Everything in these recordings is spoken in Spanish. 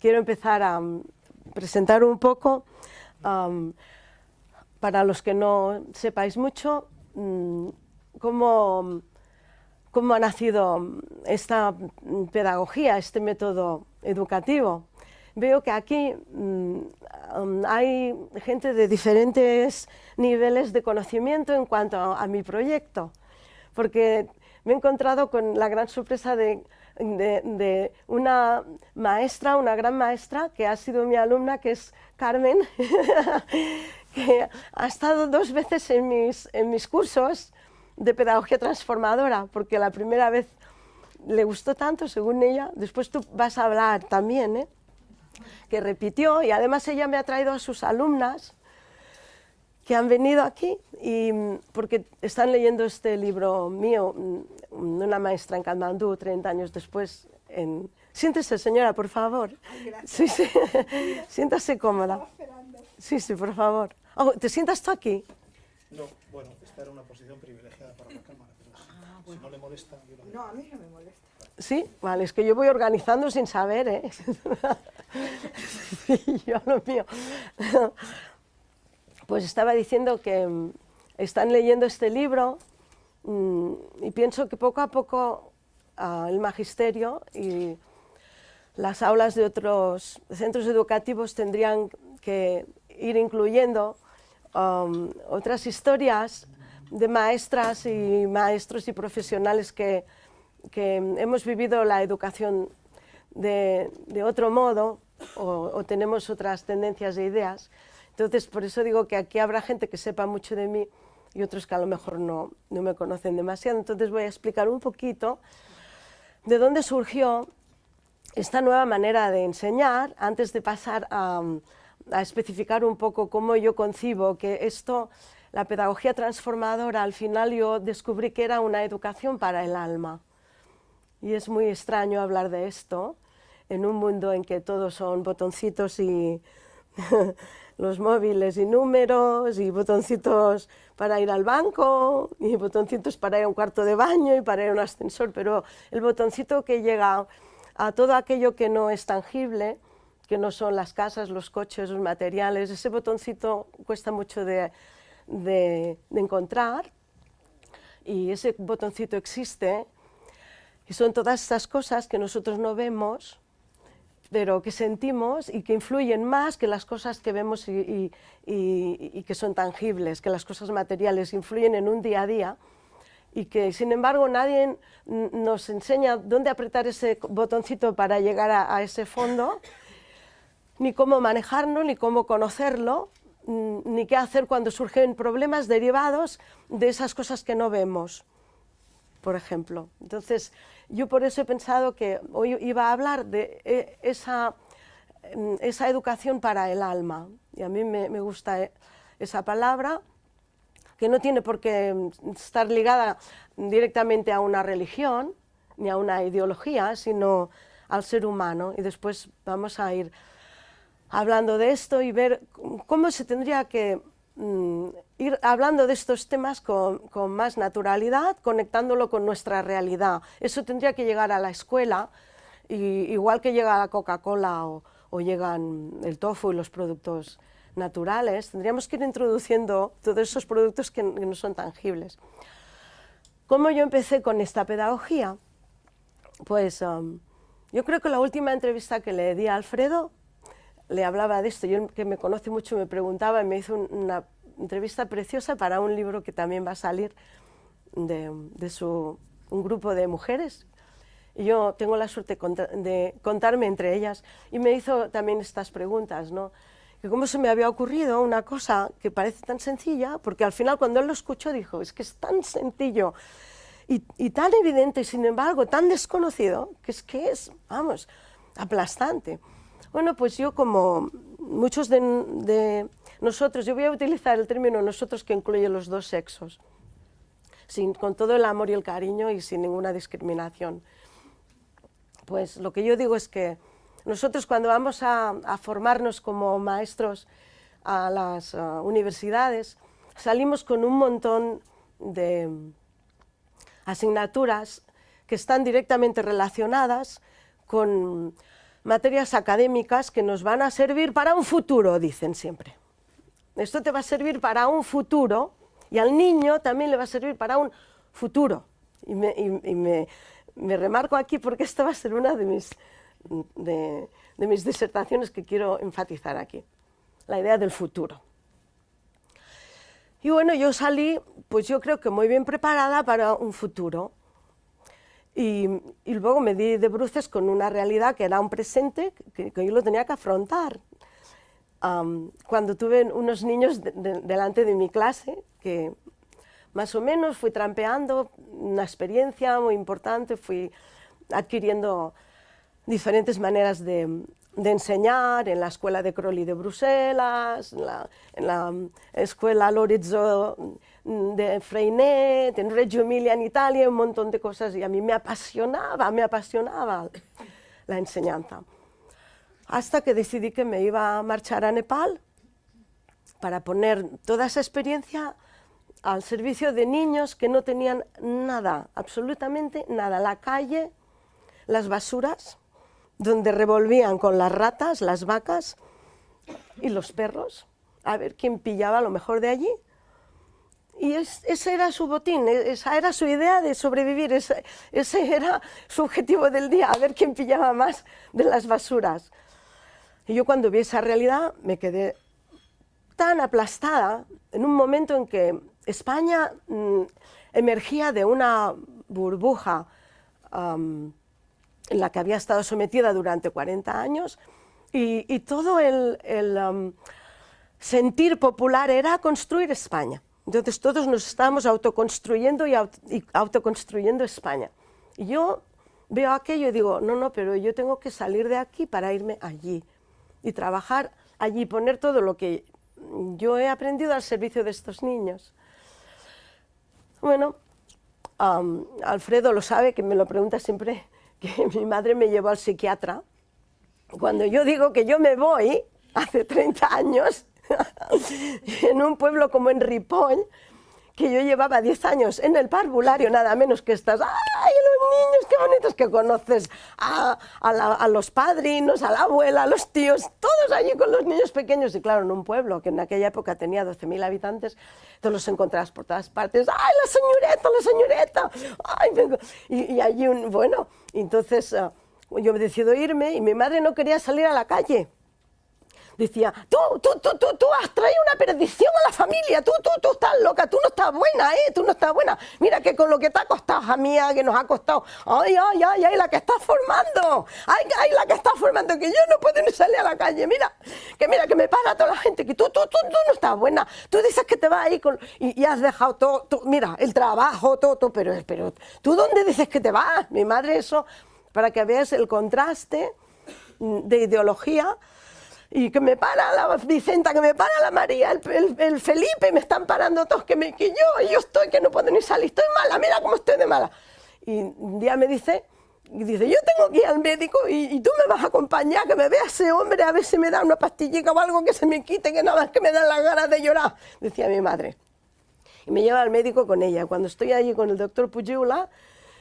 quiero empezar a presentar un poco, para los que no sepáis mucho, cómo ha nacido esta pedagogía, este método educativo. Veo que aquí hay gente de diferentes niveles de conocimiento en cuanto a mi proyecto, porque me he encontrado con la gran sorpresa de una maestra, una gran maestra, que ha sido mi alumna, que es Carmen, que ha estado 2 veces en mis cursos de pedagogía transformadora, porque la primera vez le gustó tanto, según ella, después tú vas a hablar también, que repitió, y además ella me ha traído a sus alumnas que han venido aquí porque están leyendo este libro mío, una maestra en Katmandú, 30 años después. Siéntese, señora, por favor. Ay, sí, sí. Siéntase cómoda. Sí, sí, por favor. Oh, ¿te sientas tú aquí? No, bueno, esta era una posición privilegiada para la cámara, pero si no le molesta... No, a mí no me molesta. Sí, vale, es que yo voy organizando sin saber, ¿eh? Sí, yo lo mío. Pues estaba diciendo que están leyendo este libro y pienso que poco a poco el magisterio y las aulas de otros centros educativos tendrían que ir incluyendo otras historias de maestras y maestros y profesionales que hemos vivido la educación de otro modo o tenemos otras tendencias e ideas. Entonces, por eso digo que aquí habrá gente que sepa mucho de mí y otros que a lo mejor no me conocen demasiado. Entonces voy a explicar un poquito de dónde surgió esta nueva manera de enseñar, antes de pasar a especificar un poco cómo yo concibo que esto, la pedagogía transformadora, al final yo descubrí que era una educación para el alma. Y es muy extraño hablar de esto en un mundo en que todos son botoncitos y los móviles y números, y botoncitos para ir al banco, y botoncitos para ir a un cuarto de baño y para ir a un ascensor, pero el botoncito que llega a todo aquello que no es tangible, que no son las casas, los coches, los materiales, ese botoncito cuesta mucho de encontrar, y ese botoncito existe, y son todas estas cosas que nosotros no vemos, pero que sentimos y que influyen más que las cosas que vemos y que son tangibles, que las cosas materiales influyen en un día a día, y que sin embargo nadie nos enseña dónde apretar ese botoncito para llegar a ese fondo, ni cómo manejarlo, ni cómo conocerlo, ni qué hacer cuando surgen problemas derivados de esas cosas que no vemos, por ejemplo. Entonces, yo por eso he pensado que hoy iba a hablar de esa educación para el alma, y a mí me gusta esa palabra, que no tiene por qué estar ligada directamente a una religión, ni a una ideología, sino al ser humano, y después vamos a ir hablando de esto y ver cómo se tendría que ir hablando de estos temas con más naturalidad, conectándolo con nuestra realidad. Eso tendría que llegar a la escuela, igual que llega la Coca-Cola o llegan el tofu y los productos naturales. Tendríamos que ir introduciendo todos esos productos que no son tangibles. ¿Cómo yo empecé con esta pedagogía? Pues yo creo que la última entrevista que le di a Alfredo le hablaba de esto. Yo, que me conoce mucho, me preguntaba y me hizo una entrevista preciosa para un libro que también va a salir de un grupo de mujeres. Y yo tengo la suerte de contarme entre ellas, y me hizo también estas preguntas, ¿no? Que cómo se me había ocurrido una cosa que parece tan sencilla, porque al final cuando él lo escuchó dijo, es que es tan sencillo y tan evidente, y sin embargo tan desconocido, que es, vamos, aplastante. Bueno, pues yo, como muchos de nosotros, yo voy a utilizar el término nosotros, que incluye los dos sexos, con todo el amor y el cariño y sin ninguna discriminación. Pues lo que yo digo es que nosotros, cuando vamos a formarnos como maestros a las universidades, salimos con un montón de asignaturas que están directamente relacionadas con materias académicas que nos van a servir para un futuro, dicen siempre. Esto te va a servir para un futuro y al niño también le va a servir para un futuro. Y me remarco aquí porque esta va a ser una de mis disertaciones que quiero enfatizar aquí, la idea del futuro. Y bueno, yo salí, pues yo creo que muy bien preparada para un futuro. Y luego me di de bruces con una realidad que era un presente que yo lo tenía que afrontar. Cuando tuve unos niños delante de mi clase, que más o menos fui trampeando una experiencia muy importante, fui adquiriendo diferentes maneras de enseñar en la escuela de Crowley de Bruselas, en la escuela Lorenzo de Freinet, en Reggio Emilia en Italia, un montón de cosas, y a mí me apasionaba la enseñanza. Hasta que decidí que me iba a marchar a Nepal para poner toda esa experiencia al servicio de niños que no tenían nada, absolutamente nada, la calle, las basuras, donde revolvían con las ratas, las vacas y los perros, a ver quién pillaba lo mejor de allí. Y ese era su botín, esa era su idea de sobrevivir, ese era su objetivo del día, a ver quién pillaba más de las basuras. Y yo cuando vi esa realidad me quedé tan aplastada en un momento en que España emergía de una burbuja en la que había estado sometida durante 40 años y todo el sentir popular era construir España. Entonces todos nos estábamos autoconstruyendo y autoconstruyendo España. Y yo veo aquello y digo, no, pero yo tengo que salir de aquí para irme allí y trabajar allí, poner todo lo que yo he aprendido al servicio de estos niños. Bueno, Alfredo lo sabe, que me lo pregunta siempre, que mi madre me llevó al psiquiatra. Cuando yo digo que yo me voy, hace 30 años, en un pueblo como en Ripoll, que yo llevaba 10 años en el parvulario, nada menos que estas, ¡ay, los niños, qué bonitos! Que conoces a los padrinos, a la abuela, a los tíos, todos allí con los niños pequeños. Y claro, en un pueblo que en aquella época tenía 12.000 habitantes, te los encontrabas por todas partes, ¡ay, la señorita! ¡Ay, vengo! Y allí, bueno, entonces yo decido irme y mi madre no quería salir a la calle. Decía, tú has traído una perdición a la familia, tú estás loca, tú no estás buena, tú no estás buena. Mira que con lo que te ha costado, hija mía, que nos ha costado, ay, la que estás formando, ay, la que estás formando, que yo no puedo ni salir a la calle, mira, que me para toda la gente, que tú no estás buena, tú dices que te vas ahí y has dejado todo, mira, el trabajo, todo, pero ¿tú dónde dices que te vas? Mi madre eso, para que veas el contraste de ideología. Y que me para la Vicenta, que me para la María, el Felipe, me están parando todos, que yo estoy, que no puedo ni salir, estoy mala, mira cómo estoy de mala. Y un día me dice, yo tengo que ir al médico y tú me vas a acompañar, que me vea ese hombre, a ver si me da una pastillita o algo que se me quite, que nada más que me dan las ganas de llorar, decía mi madre. Y me lleva al médico con ella. Cuando estoy allí con el doctor Pujiula,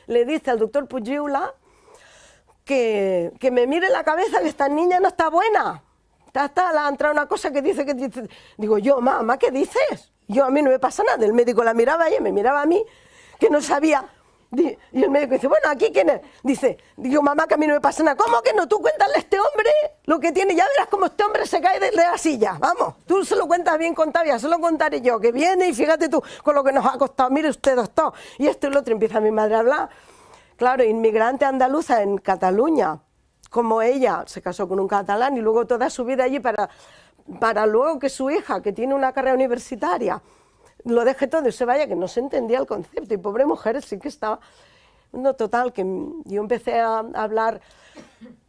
le dice al doctor Pujiula que me mire la cabeza, que esta niña no está buena. Le ha entrado una cosa que dice, digo yo, mamá, ¿qué dices? A mí no me pasa nada. El médico la miraba y ella me miraba a mí, que no sabía. Y el médico dice, bueno, ¿aquí quién es? Digo, mamá, que a mí no me pasa nada. ¿Cómo que no? Tú cuéntale a este hombre lo que tiene, ya verás cómo este hombre se cae de la silla. Vamos, tú se lo cuentas bien contado, ya se lo contaré yo, que viene y fíjate tú con lo que nos ha costado. Mire usted, doctor. Y esto y lo otro, empieza mi madre a hablar. Claro, inmigrante andaluza en Cataluña, como ella se casó con un catalán y luego toda su vida allí para luego que su hija, que tiene una carrera universitaria, lo deje todo y se vaya, que no se entendía el concepto. Y pobre mujer sí que estaba... No, total, que yo empecé a hablar,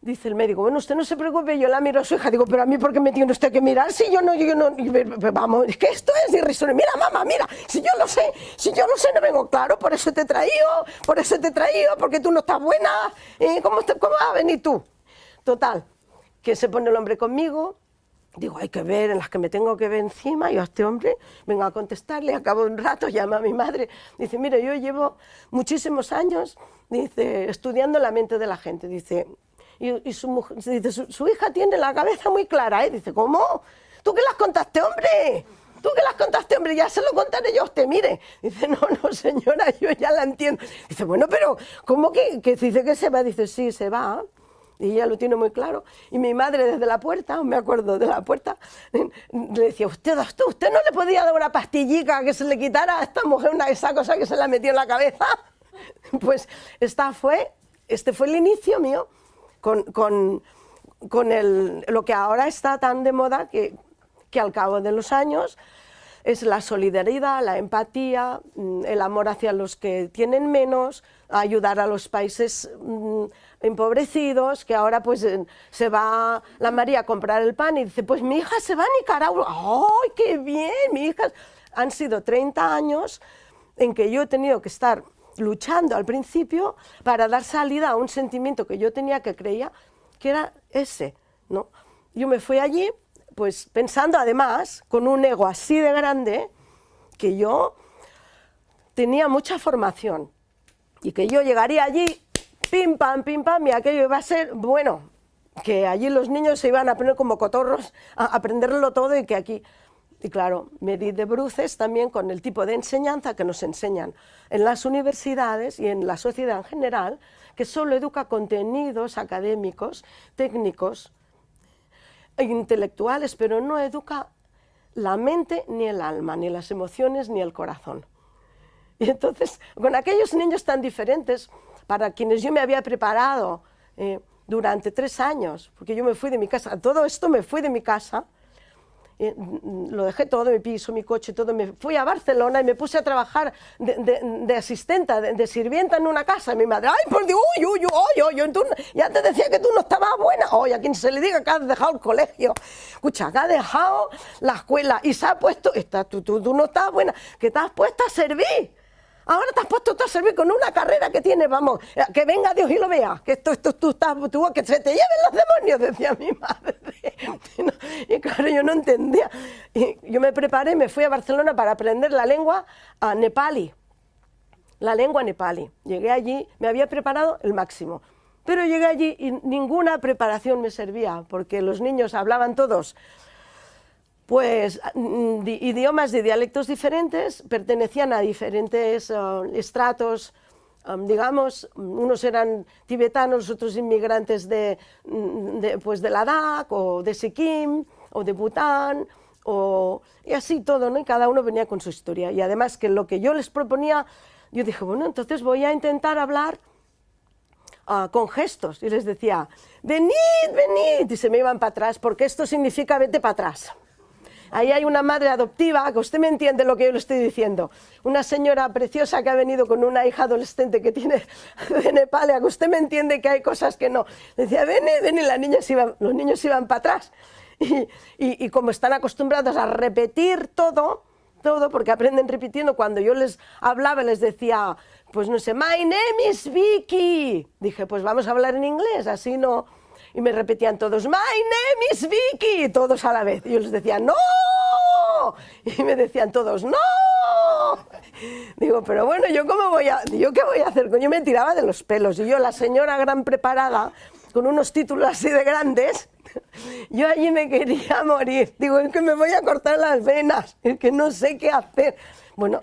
dice el médico, bueno, usted no se preocupe, yo la miro a su hija, digo, pero a mí, ¿por qué me tiene usted que mirar? Si yo no, vamos, es que esto es irrisorio. Mira, mamá, mira, si yo lo sé, no vengo, claro, por eso te he traído, porque tú no estás buena, ¿cómo vas a venir tú? Total, que se pone el hombre conmigo, digo, hay que ver en las que me tengo que ver encima, y a este hombre vengo a contestarle, acabo un rato, llama a mi madre, dice, mire, yo llevo muchísimos años, dice, estudiando la mente de la gente, dice, Y su mujer, dice, su hija tiene la cabeza muy clara, ¿eh? Dice, ¿cómo? ¿Tú qué las contaste, hombre? ¿Tú qué las contaste, hombre? Ya se lo contaré yo a usted, mire. Dice, no, señora, yo ya la entiendo. Dice, bueno, pero ¿cómo que dice que se va? Dice, sí, se va. Y ella lo tiene muy claro. Y mi madre desde la puerta, me acuerdo de la puerta, le decía, usted no le podía dar una pastillica que se le quitara a esta mujer esa cosa que se la metió en la cabeza. Pues este fue el inicio mío con lo que ahora está tan de moda que al cabo de los años es la solidaridad, la empatía, el amor hacia los que tienen menos, ayudar a los países empobrecidos, que ahora pues se va la María a comprar el pan y dice, pues mi hija se va a Nicaragua. ¡Ay, qué bien! Mi hija... Han sido 30 años en que yo he tenido que estar luchando al principio para dar salida a un sentimiento que yo tenía, que creía que era ese, ¿no? Yo me fui allí pues pensando además, con un ego así de grande, que yo tenía mucha formación y que yo llegaría allí, pim pam, y aquello iba a ser, bueno, que allí los niños se iban a poner como cotorros a aprenderlo todo y que aquí... Y claro, me di de bruces también con el tipo de enseñanza que nos enseñan en las universidades y en la sociedad en general, que solo educa contenidos académicos, técnicos, intelectuales, pero no educa la mente ni el alma, ni las emociones ni el corazón. Y entonces, con aquellos niños tan diferentes, para quienes yo me había preparado durante 3 años, porque yo me fui de mi casa, todo esto me fui de mi casa, lo dejé todo, mi piso, mi coche, todo, me fui a Barcelona y me puse a trabajar de asistenta, de sirvienta en una casa. Y mi madre, ¡ay, por Dios! ¡Uy! Ya te decía que tú no estabas buena. ¡Oye, a quien se le diga que has dejado el colegio! Escucha, que has dejado la escuela y se ha puesto... Tú no estás buena, que te has puesto a servir. Ahora te has puesto tú a servir con una carrera que tienes, vamos, que venga Dios y lo vea, que tú que se te lleven los demonios, decía mi madre. Y claro, yo no entendía. Y yo me preparé, me fui a Barcelona para aprender la lengua nepalí. La lengua nepalí. Llegué allí, me había preparado el máximo. Pero llegué allí y ninguna preparación me servía, porque los niños hablaban todos pues idiomas y dialectos diferentes, pertenecían a diferentes estratos, digamos, unos eran tibetanos, otros inmigrantes de Ladakh, o de Sikkim, o de Bután, y así todo, ¿no? Y cada uno venía con su historia. Y además que lo que yo les proponía, yo dije, bueno, entonces voy a intentar hablar con gestos. Y les decía, venid, y se me iban para atrás, porque esto significa vete para atrás. Ahí hay una madre adoptiva, que usted me entiende lo que yo le estoy diciendo, una señora preciosa que ha venido con una hija adolescente que tiene de Nepal, que usted me entiende que hay cosas que no. Decía, ven, y los niños iban para atrás. Y como están acostumbrados a repetir todo, porque aprenden repitiendo, cuando yo les hablaba les decía, pues no sé, my name is Vicky. Dije, pues vamos a hablar en inglés, así no... Y me repetían todos, my name is Vicky, todos a la vez. Y yo les decía, ¡no! Y me decían todos, ¡no! Digo, pero bueno, ¿yo qué voy a hacer? Yo me tiraba de los pelos. Y yo, la señora gran preparada, con unos títulos así de grandes, yo allí me quería morir. Digo, es que me voy a cortar las venas, es que no sé qué hacer. Bueno,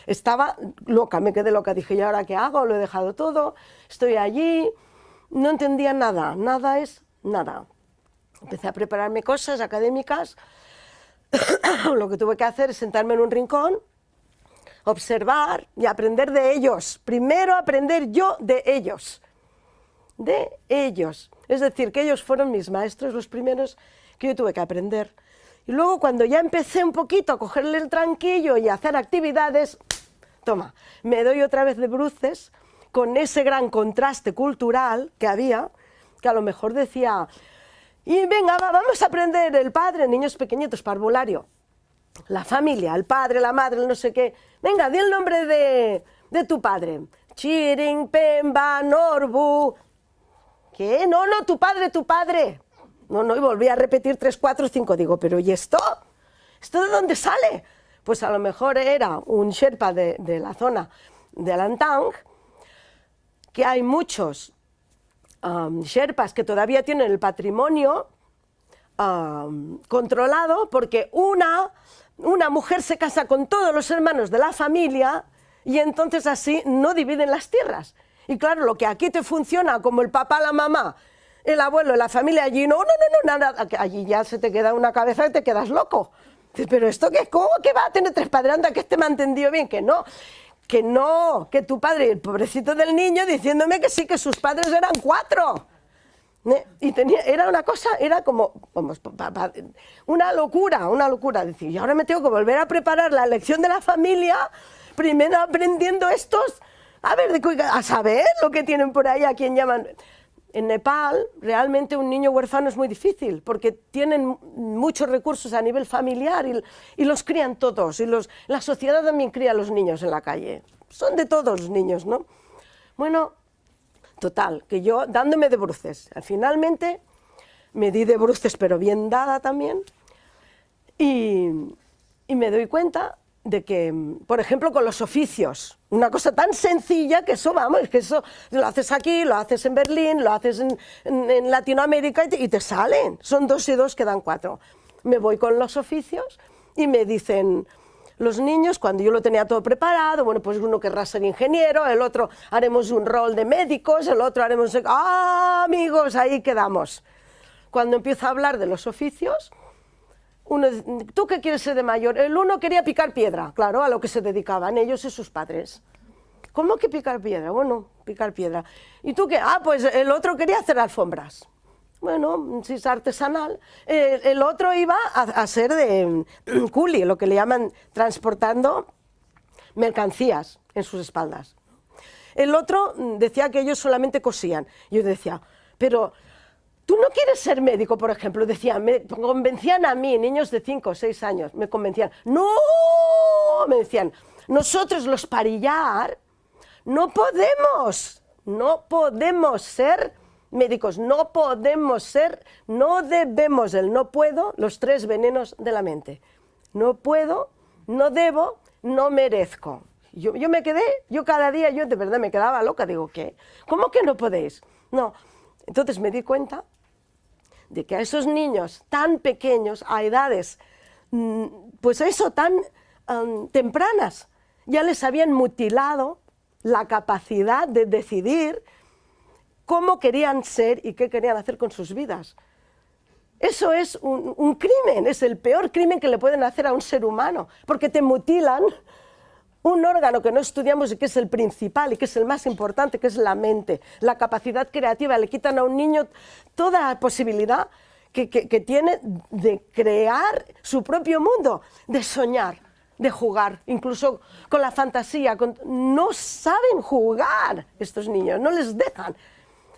estaba loca, me quedé loca. Dije, ¿y ahora qué hago? Lo he dejado todo, estoy allí... No entendía nada, nada es nada. Empecé a prepararme cosas académicas. Lo que tuve que hacer es sentarme en un rincón, observar y aprender de ellos. Primero aprender yo de ellos. De ellos. Es decir, que ellos fueron mis maestros, los primeros que yo tuve que aprender. Y luego cuando ya empecé un poquito a cogerle el tranquillo y a hacer actividades, toma, me doy otra vez de bruces, con ese gran contraste cultural que había, que a lo mejor decía, y venga, vamos a aprender el padre, niños pequeñitos, parvulario, la familia, el padre, la madre, el no sé qué, venga, di el nombre de tu padre, Chiring, Pemba, Norbu, ¿qué? No, tu padre, no, y volví a repetir 3, 4, 5, digo, pero ¿y esto? ¿Esto de dónde sale? Pues a lo mejor era un sherpa de la zona de Langtang, que hay muchos sherpas que todavía tienen el patrimonio controlado, porque una mujer se casa con todos los hermanos de la familia y entonces así no dividen las tierras. Y claro, lo que aquí te funciona como el papá, la mamá, el abuelo, la familia, allí no, nada, allí ya se te queda una cabeza y te quedas loco. Dices, pero esto qué, ¿cómo que va a tener 3 padres? Anda, que este me ha entendido bien, que no, que tu padre, el pobrecito del niño, diciéndome que sí, que sus padres eran 4. Y era una cosa, era como, vamos, una locura, decir, y ahora me tengo que volver a preparar la elección de la familia, primero aprendiendo estos, a saber lo que tienen por ahí, a quien llaman. En Nepal, realmente un niño huérfano es muy difícil, porque tienen muchos recursos a nivel familiar y los crían todos, y la sociedad también cría a los niños en la calle. Son de todos los niños, ¿no? Bueno, total, que yo dándome de bruces, finalmente me di de bruces, pero bien dada también, y me doy cuenta de que, por ejemplo, con los oficios, una cosa tan sencilla que eso, vamos, que eso lo haces aquí, lo haces en Berlín, lo haces en Latinoamérica y te salen, son 2 y 2 que dan 4. Me voy con los oficios y me dicen los niños, cuando yo lo tenía todo preparado, bueno, pues uno querrá ser ingeniero, el otro haremos un rol de médicos, el otro haremos... ¡Ah, amigos! Ahí quedamos. Cuando empiezo a hablar de los oficios, uno, ¿tú qué quieres ser de mayor? El uno quería picar piedra, claro, a lo que se dedicaban ellos y sus padres. ¿Cómo que picar piedra? Bueno, picar piedra. ¿Y tú qué? Ah, pues el otro quería hacer alfombras. Bueno, si es artesanal. El otro iba a ser de culi, lo que le llaman transportando mercancías en sus espaldas. El otro decía que ellos solamente cosían. Yo decía, pero... ¿tú no quieres ser médico, por ejemplo? Decían, me convencían a mí, niños de 5 o 6 años, me convencían. ¡No! Me decían, nosotros los parillar no podemos ser médicos, no debemos, el no puedo, los 3 venenos de la mente. No puedo, no debo, no merezco. Yo me quedé, yo cada día, yo de verdad me quedaba loca, digo, ¿qué? ¿Cómo que no podéis? No. Entonces me di cuenta de que a esos niños tan pequeños, a edades, pues eso, tan tempranas, ya les habían mutilado la capacidad de decidir cómo querían ser y qué querían hacer con sus vidas. Eso es un crimen, es el peor crimen que le pueden hacer a un ser humano, porque te mutilan un órgano que no estudiamos y que es el principal y que es el más importante, que es la mente, la capacidad creativa. Le quitan a un niño toda la posibilidad que tiene de crear su propio mundo, de soñar, de jugar, incluso con la fantasía. No saben jugar estos niños, no les dejan.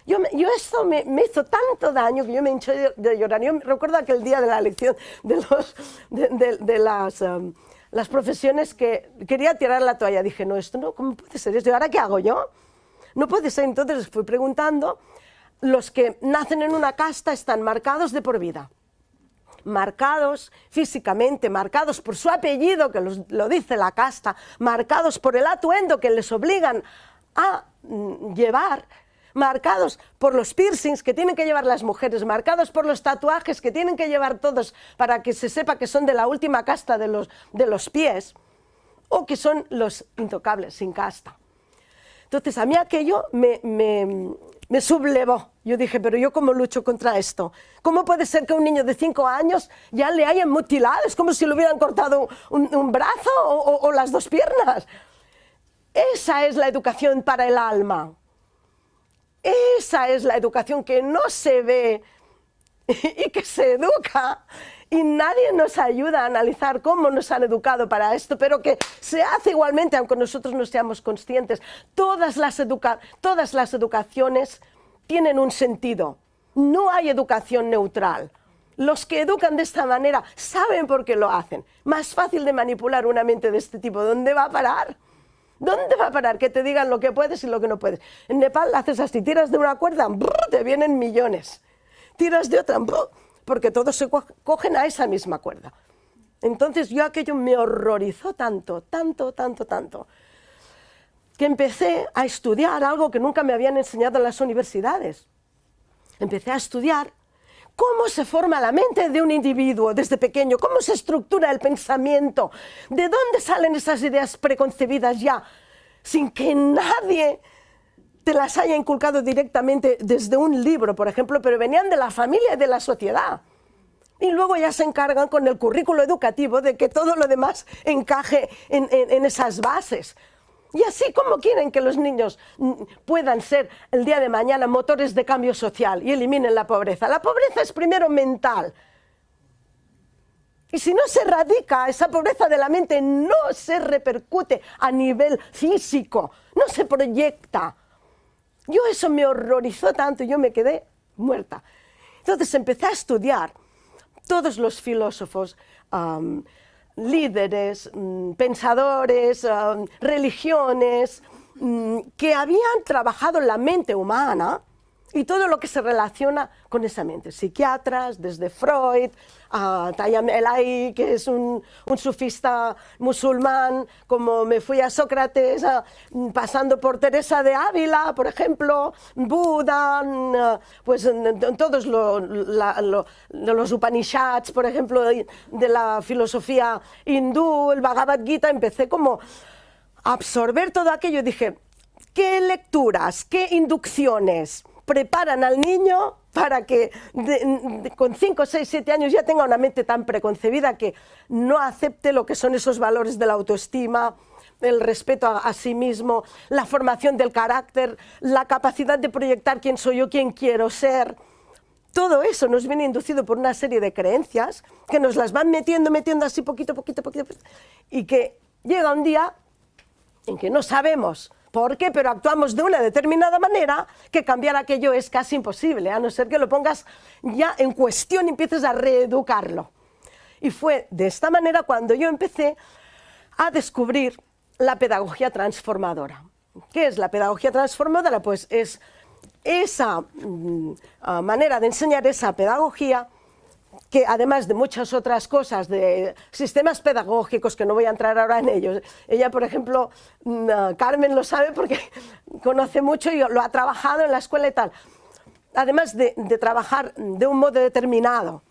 Yo esto me hizo tanto daño que yo me hinché de llorar. Yo recuerdo aquel día de la elección de las profesiones que quería tirar la toalla. Dije, no, esto no, ¿cómo puede ser esto? ¿Y ahora qué hago yo? No puede ser. Entonces les fui preguntando, los que nacen en una casta están marcados de por vida. Marcados físicamente, marcados por su apellido, que lo dice la casta, marcados por el atuendo que les obligan a llevar, marcados por los piercings que tienen que llevar las mujeres, marcados por los tatuajes que tienen que llevar todos para que se sepa que son de la última casta de los pies, o que son los intocables, sin casta. Entonces a mí aquello me sublevó. Yo dije, pero ¿yo cómo lucho contra esto? ¿Cómo puede ser que a un niño de 5 años ya le hayan mutilado? Es como si le hubieran cortado un brazo o las 2 piernas. Esa es la educación para el alma. Esa es la educación que no se ve y que se educa, y nadie nos ayuda a analizar cómo nos han educado para esto, pero que se hace igualmente, aunque nosotros no seamos conscientes. Todas las educaciones tienen un sentido. No hay educación neutral. Los que educan de esta manera saben por qué lo hacen. Más fácil de manipular una mente de este tipo. ¿Dónde va a parar? ¿Dónde va a parar? Que te digan lo que puedes y lo que no puedes. En Nepal haces así, tiras de una cuerda, te vienen millones. Tiras de otra, porque todos se cogen a esa misma cuerda. Entonces yo aquello me horrorizó tanto, que empecé a estudiar algo que nunca me habían enseñado en las universidades. empecé a estudiar cómo se forma la mente de un individuo desde pequeño, cómo se estructura el pensamiento, de dónde salen esas ideas preconcebidas ya, sin que nadie te las haya inculcado directamente desde un libro, por ejemplo, pero venían de la familia y de la sociedad. Y luego ya se encargan con el currículo educativo de que todo lo demás encaje en esas bases. Y así como quieren que los niños puedan ser el día de mañana motores de cambio social y eliminen la pobreza. La pobreza es primero mental. Y si no se erradica esa pobreza de la mente, no se repercute a nivel físico, no se proyecta. Yo eso me horrorizó tanto, yo me quedé muerta. Entonces empecé a estudiar todos los filósofos, líderes, pensadores, religiones, que habían trabajado la mente humana y todo lo que se relaciona con esa mente. Psiquiatras, desde Freud, Tayyam el-Ahi, que es un sufista musulmán, como me fui a Sócrates, pasando por Teresa de Ávila, por ejemplo, Buda, pues todos los Upanishads, por ejemplo, de la filosofía hindú, el Bhagavad Gita. Empecé como a absorber todo aquello y dije, ¿qué lecturas, qué inducciones preparan al niño para que con 5, 6, 7 años ya tenga una mente tan preconcebida que no acepte lo que son esos valores de la autoestima, el respeto a sí mismo, la formación del carácter, la capacidad de proyectar quién soy yo, quién quiero ser? Todo eso nos viene inducido por una serie de creencias que nos las van metiendo así poquito a poquito, y que llega un día en que no sabemos por qué, pero actuamos de una determinada manera, que cambiar aquello es casi imposible, a no ser que lo pongas ya en cuestión y empieces a reeducarlo. Y fue de esta manera cuando yo empecé a descubrir la pedagogía transformadora. ¿Qué es la pedagogía transformadora? Pues es esa manera de enseñar esa pedagogía que, además de muchas otras cosas, de sistemas pedagógicos, que no voy a entrar ahora en ellos. Ella, por ejemplo, Carmen lo sabe porque conoce mucho y lo ha trabajado en la escuela y tal. Además de trabajar de un modo determinado,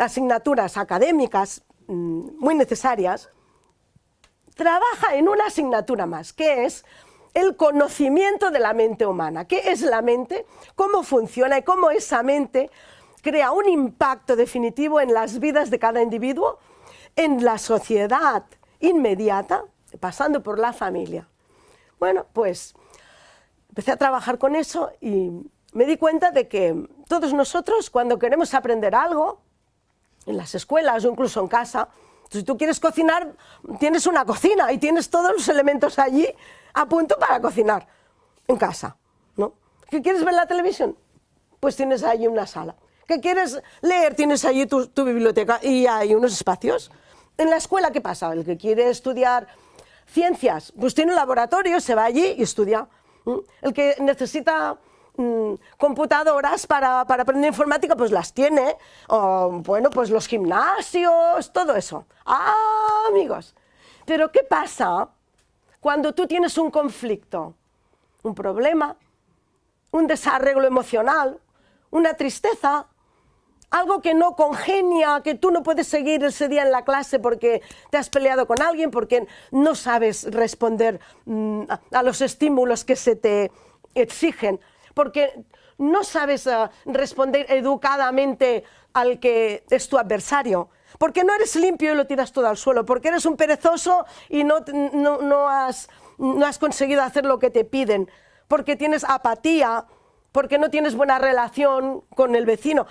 asignaturas académicas muy necesarias, trabaja en una asignatura más, que es el conocimiento de la mente humana. ¿Qué es la mente? ¿Cómo funciona? Y cómo esa mente crea un impacto definitivo en las vidas de cada individuo, en la sociedad inmediata, pasando por la familia. Bueno, pues empecé a trabajar con eso y me di cuenta de que todos nosotros, cuando queremos aprender algo, en las escuelas o incluso en casa, si tú quieres cocinar, tienes una cocina y tienes todos los elementos allí a punto para cocinar en casa, ¿no? ¿Qué quieres ver la televisión? Pues tienes allí una sala. ¿Qué quieres leer? Tienes allí tu biblioteca y hay unos espacios. En la escuela, ¿qué pasa? El que quiere estudiar ciencias, pues tiene un laboratorio, se va allí y estudia. El que necesita computadoras para aprender informática, pues las tiene. O, bueno, pues los gimnasios, todo eso. ¡Ah, amigos! Pero ¿qué pasa cuando tú tienes un conflicto, un problema, un desarreglo emocional, una tristeza, algo que no congenia, que tú no puedes seguir ese día en la clase porque te has peleado con alguien, porque no sabes responder a los estímulos que se te exigen, porque no sabes responder educadamente al que es tu adversario, porque no eres limpio y lo tiras todo al suelo, porque eres un perezoso y no has conseguido hacer lo que te piden, porque tienes apatía, porque no tienes buena relación con el vecino.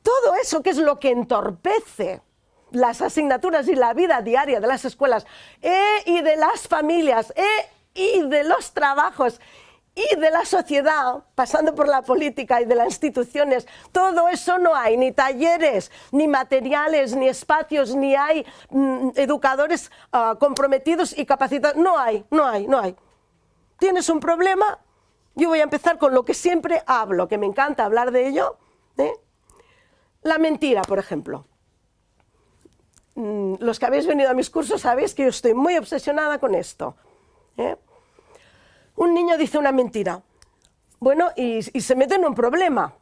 Todo eso, que es lo que entorpece las asignaturas y la vida diaria de las escuelas y de las familias y de los trabajos y de la sociedad, pasando por la política y de las instituciones, todo eso no hay, ni talleres, ni materiales, ni espacios, ni hay educadores comprometidos y capacitados. No hay. ¿Tienes un problema? Yo voy a empezar con lo que siempre hablo, que me encanta hablar de ello, La mentira, por ejemplo. Los que habéis venido a mis cursos sabéis que yo estoy muy obsesionada con esto. Un niño dice una mentira, bueno, y se mete en un problema.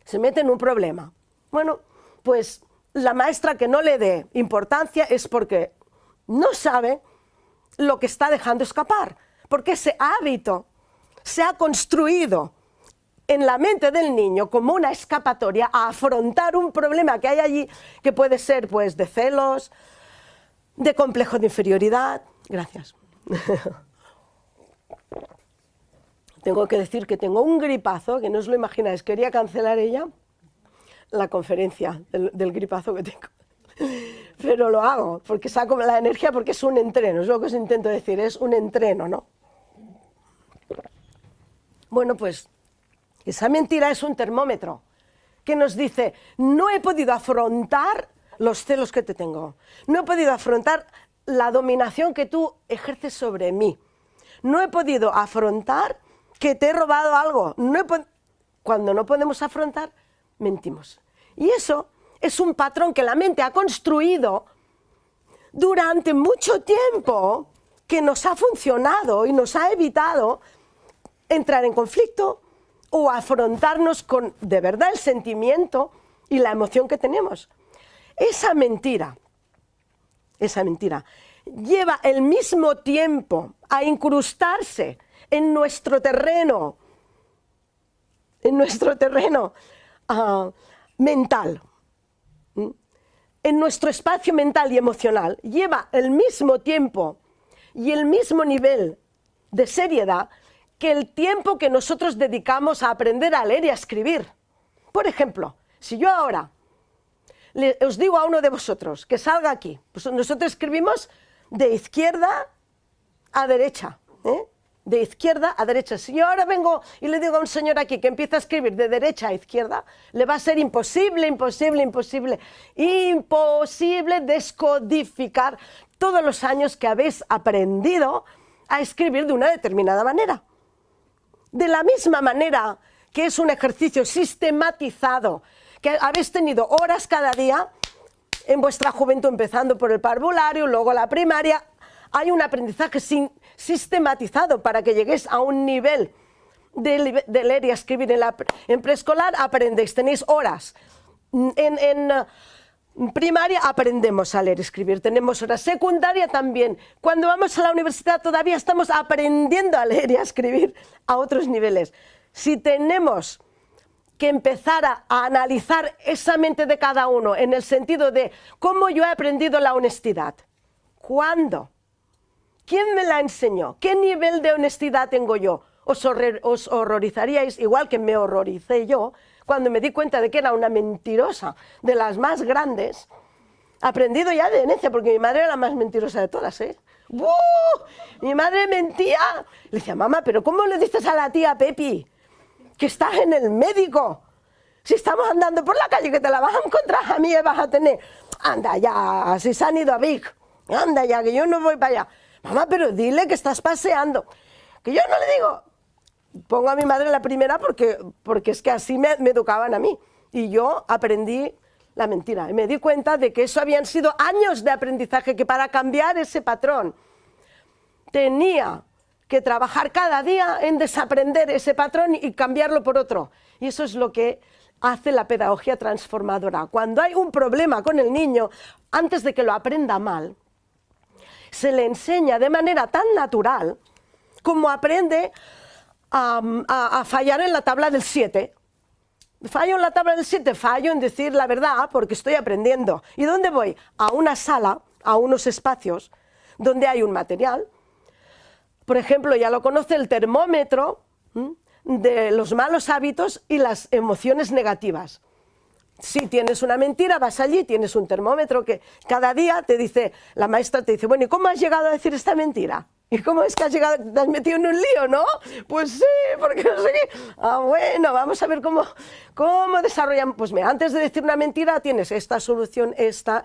se mete en un problema. Bueno, pues la maestra que no le dé importancia es porque no sabe lo que está dejando escapar, porque ese hábito se ha construido en la mente del niño como una escapatoria a afrontar un problema que hay allí, que puede ser pues de celos, de complejo de inferioridad. Gracias. Tengo que decir que tengo un gripazo, que no os lo imagináis, quería cancelar ella la conferencia del gripazo que tengo. Pero lo hago, porque saco la energía, porque es un entreno, es lo que os intento decir, es un entreno, ¿no? Bueno, pues esa mentira es un termómetro que nos dice, no he podido afrontar los celos que te tengo, no he podido afrontar la dominación que tú ejerces sobre mí, no he podido afrontar que te he robado algo, cuando no podemos afrontar, mentimos. Y eso es un patrón que la mente ha construido durante mucho tiempo, que nos ha funcionado y nos ha evitado entrar en conflicto o afrontarnos con de verdad el sentimiento y la emoción que tenemos. Esa mentira lleva el mismo tiempo a incrustarse en nuestro terreno mental, en nuestro espacio mental y emocional. Lleva el mismo tiempo y el mismo nivel de seriedad que el tiempo que nosotros dedicamos a aprender a leer y a escribir. Por ejemplo, si yo ahora os digo a uno de vosotros que salga aquí, pues nosotros escribimos de izquierda a derecha, de izquierda a derecha. Si yo ahora vengo y le digo a un señor aquí que empieza a escribir de derecha a izquierda, le va a ser imposible descodificar todos los años que habéis aprendido a escribir de una determinada manera. De la misma manera que es un ejercicio sistematizado, que habéis tenido horas cada día en vuestra juventud, empezando por el parvulario, luego la primaria, hay un aprendizaje sistematizado para que lleguéis a un nivel de leer y escribir en preescolar, aprendéis, tenéis horas. En primaria aprendemos a leer y escribir, tenemos horas. Secundaria también. Cuando vamos a la universidad todavía estamos aprendiendo a leer y a escribir a otros niveles. Si tenemos que empezar a analizar esa mente de cada uno en el sentido de cómo yo he aprendido la honestidad, ¿cuándo? ¿Quién me la enseñó? ¿Qué nivel de honestidad tengo yo? Os horrorizaríais, igual que me horroricé yo, cuando me di cuenta de que era una mentirosa de las más grandes, aprendido ya de herencia, porque mi madre era la más mentirosa de todas, ¿eh? ¡Buh! Mi madre mentía. Le decía, mamá, ¿pero cómo le dices a la tía Pepi que estás en el médico? Si estamos andando por la calle, que te la vas a encontrar a mí y vas a tener. Anda ya, si se han ido a Vic, anda ya, que yo no voy para allá. Mamá, pero dile que estás paseando. Que yo no le digo. Pongo a mi madre la primera porque es que así me educaban a mí. Y yo aprendí la mentira. Y me di cuenta de que eso habían sido años de aprendizaje, que para cambiar ese patrón tenía que trabajar cada día en desaprender ese patrón y cambiarlo por otro. Y eso es lo que hace la pedagogía transformadora. Cuando hay un problema con el niño, antes de que lo aprenda mal, se le enseña de manera tan natural como aprende a fallar en la tabla del 7. Fallo en la tabla del 7, fallo en decir la verdad porque estoy aprendiendo. ¿Y dónde voy? A una sala, a unos espacios donde hay un material. Por ejemplo, ya lo conoce, el termómetro de los malos hábitos y las emociones negativas. Si tienes una mentira, vas allí, tienes un termómetro que cada día te dice, la maestra te dice, bueno, ¿y cómo has llegado a decir esta mentira? ¿Y cómo es que has llegado, te has metido en un lío, no? Pues sí, porque no sé qué. Ah, bueno, vamos a ver cómo desarrollamos. Pues mira, antes de decir una mentira tienes esta solución, esta,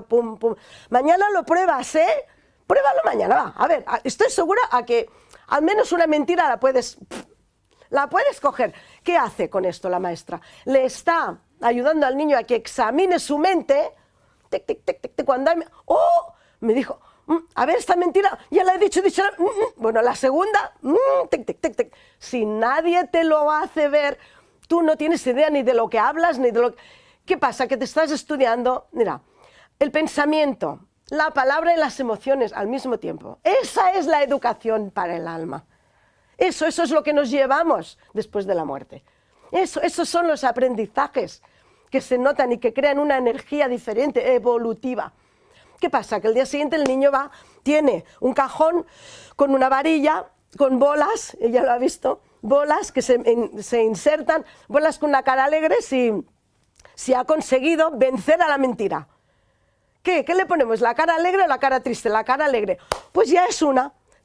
pum, pum. Mañana lo pruebas, ¿eh? Pruébalo mañana, va. A ver, estoy segura a que al menos una mentira la puedes coger. ¿Qué hace con esto la maestra? Le está ayudando al niño a que examine su mente. Tic, tic, tic, tic, tic, cuando hay... ¡Oh! Me dijo... a ver, esta mentira, ya la he dicho, bueno, la segunda, tic, tic, tic, tic. Si nadie te lo hace ver, tú no tienes idea ni de lo que hablas, ni de lo que... ¿Qué pasa? Que te estás estudiando, mira, el pensamiento, la palabra y las emociones al mismo tiempo. Esa es la educación para el alma. Eso es lo que nos llevamos después de la muerte. Esos son los aprendizajes que se notan y que crean una energía diferente, evolutiva. ¿Qué pasa? Que el día siguiente el niño tiene un cajón con una varilla, con bolas, ella lo ha visto, bolas que se insertan, bolas con una cara alegre si ha conseguido vencer a la mentira. ¿Qué le ponemos? ¿La cara alegre o la cara triste? La cara alegre. Pues ya es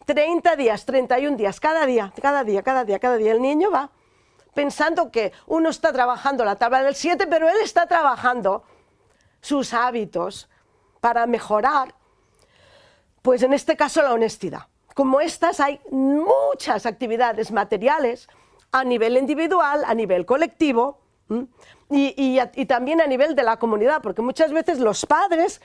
30 días, 31 días, cada día. El niño va pensando que uno está trabajando la tabla del 7, pero él está trabajando sus hábitos para mejorar, pues en este caso la honestidad. Como estas hay muchas actividades materiales a nivel individual, a nivel colectivo y también a nivel de la comunidad, porque muchas veces los padres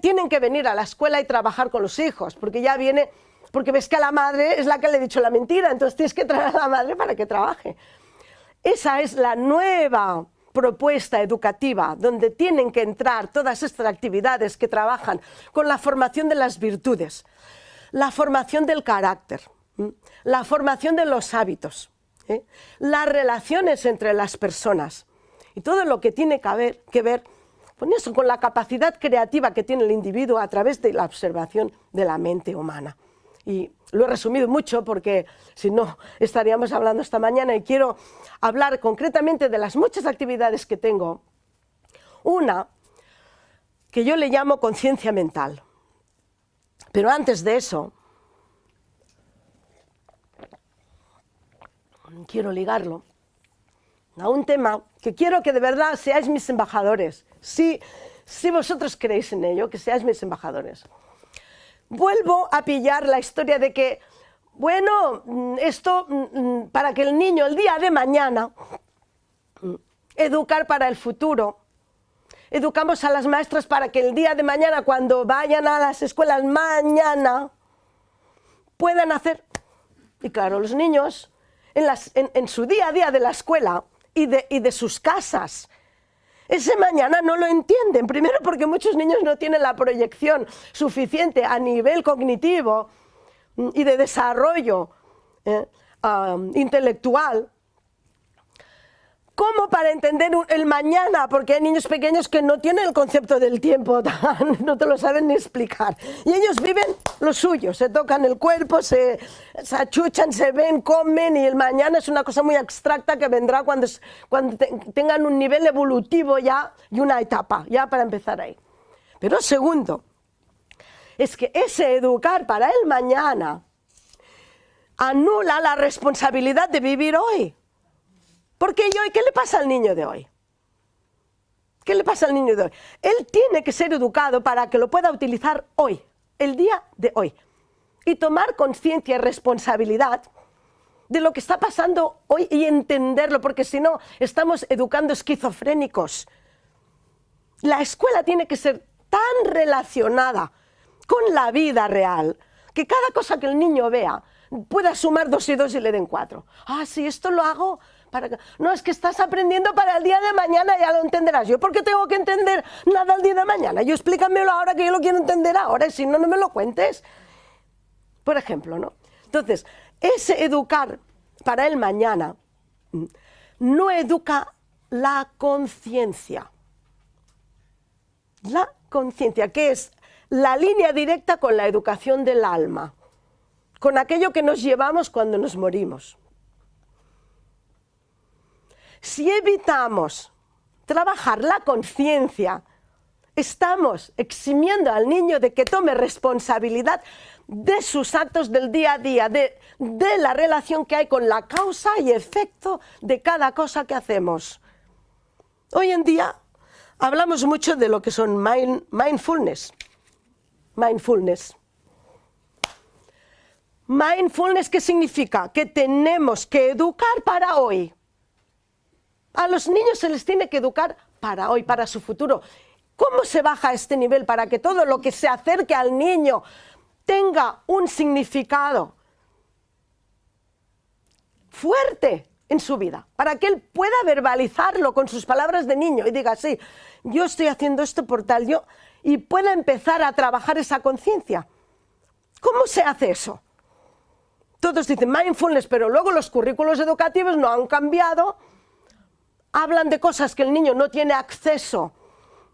tienen que venir a la escuela y trabajar con los hijos, porque ya viene, porque ves que a la madre es la que le ha dicho la mentira, entonces tienes que traer a la madre para que trabaje. Esa es la nueva propuesta educativa, donde tienen que entrar todas estas actividades que trabajan con la formación de las virtudes, la formación del carácter, la formación de los hábitos, las relaciones entre las personas y todo lo que tiene que ver con eso, con la capacidad creativa que tiene el individuo a través de la observación de la mente humana. Y lo he resumido mucho porque si no estaríamos hablando esta mañana y quiero hablar concretamente de las muchas actividades que tengo. Una que yo le llamo conciencia mental. Pero antes de eso, quiero ligarlo a un tema que quiero que de verdad seáis mis embajadores. Si vosotros creéis en ello, que seáis mis embajadores. Vuelvo a pillar la historia de que, bueno, esto para que el niño el día de mañana, educar para el futuro, educamos a las maestras para que el día de mañana, cuando vayan a las escuelas mañana, puedan hacer, y claro, los niños en su día a día de la escuela y de sus casas, ese mañana no lo entienden, primero porque muchos niños no tienen la proyección suficiente a nivel cognitivo y de desarrollo intelectual como para entender el mañana, porque hay niños pequeños que no tienen el concepto del tiempo, no te lo saben ni explicar. Y ellos viven lo suyo, se tocan el cuerpo, se achuchan, se ven, comen, y el mañana es una cosa muy abstracta que vendrá cuando tengan un nivel evolutivo ya y una etapa, ya para empezar ahí. Pero segundo, es que ese educar para el mañana anula la responsabilidad de vivir hoy. Porque hoy, ¿qué le pasa al niño de hoy? ¿Qué le pasa al niño de hoy? Él tiene que ser educado para que lo pueda utilizar hoy, el día de hoy, y tomar conciencia y responsabilidad de lo que está pasando hoy y entenderlo, porque si no, estamos educando esquizofrénicos. La escuela tiene que ser tan relacionada con la vida real, que cada cosa que el niño vea pueda sumar 2 y 2 y le den 4. Ah, sí, esto lo hago para que... No, es que estás aprendiendo para el día de mañana, ya lo entenderás. ¿Yo por qué tengo que entender nada el día de mañana? Yo explícamelo ahora, que yo lo quiero entender ahora, y si no, no me lo cuentes. Por ejemplo, ¿no? Entonces, ese educar para el mañana no educa la conciencia. La conciencia, que es la línea directa con la educación del alma, con aquello que nos llevamos cuando nos morimos. Si evitamos trabajar la conciencia, estamos eximiendo al niño de que tome responsabilidad de sus actos del día a día, de la relación que hay con la causa y efecto de cada cosa que hacemos. Hoy en día hablamos mucho de lo que son mindfulness. Mindfulness, ¿qué significa? Que tenemos que educar para hoy. A los niños se les tiene que educar para hoy, para su futuro. ¿Cómo se baja a este nivel para que todo lo que se acerque al niño tenga un significado fuerte en su vida, para que él pueda verbalizarlo con sus palabras de niño y diga, sí, yo estoy haciendo esto por tal, y pueda empezar a trabajar esa conciencia. ¿Cómo se hace eso? Todos dicen mindfulness, pero luego los currículos educativos no han cambiado, hablan de cosas que el niño no tiene acceso,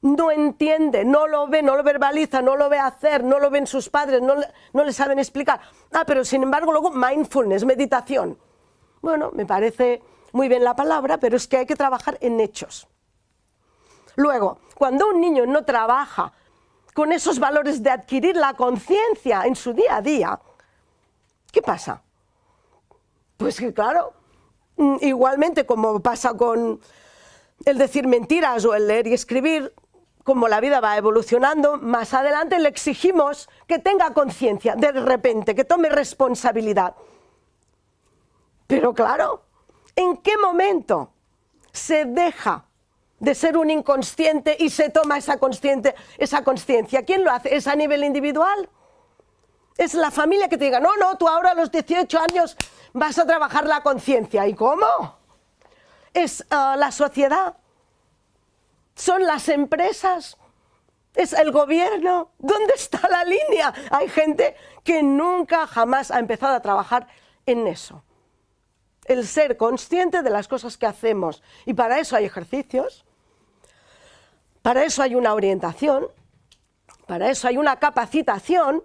no entiende, no lo ve, no lo verbaliza, no lo ve hacer, no lo ven sus padres, no le saben explicar. Pero sin embargo luego mindfulness, meditación. Bueno, me parece muy bien la palabra, pero es que hay que trabajar en hechos. Luego, cuando un niño no trabaja con esos valores de adquirir la conciencia en su día a día, ¿qué pasa? Pues que claro, igualmente como pasa con el decir mentiras o el leer y escribir, como la vida va evolucionando, más adelante le exigimos que tenga conciencia, de repente, que tome responsabilidad. Pero claro, ¿en qué momento se deja de ser un inconsciente y se toma esa conciencia? ¿Quién lo hace? ¿Es a nivel individual? ¿Es la familia que te diga, no, tú ahora a los 18 años vas a trabajar la conciencia? ¿Y cómo? ¿Es la sociedad? ¿Son las empresas? ¿Es el gobierno? ¿Dónde está la línea? Hay gente que nunca jamás ha empezado a trabajar en eso. El ser consciente de las cosas que hacemos. Y para eso hay ejercicios, para eso hay una orientación, para eso hay una capacitación,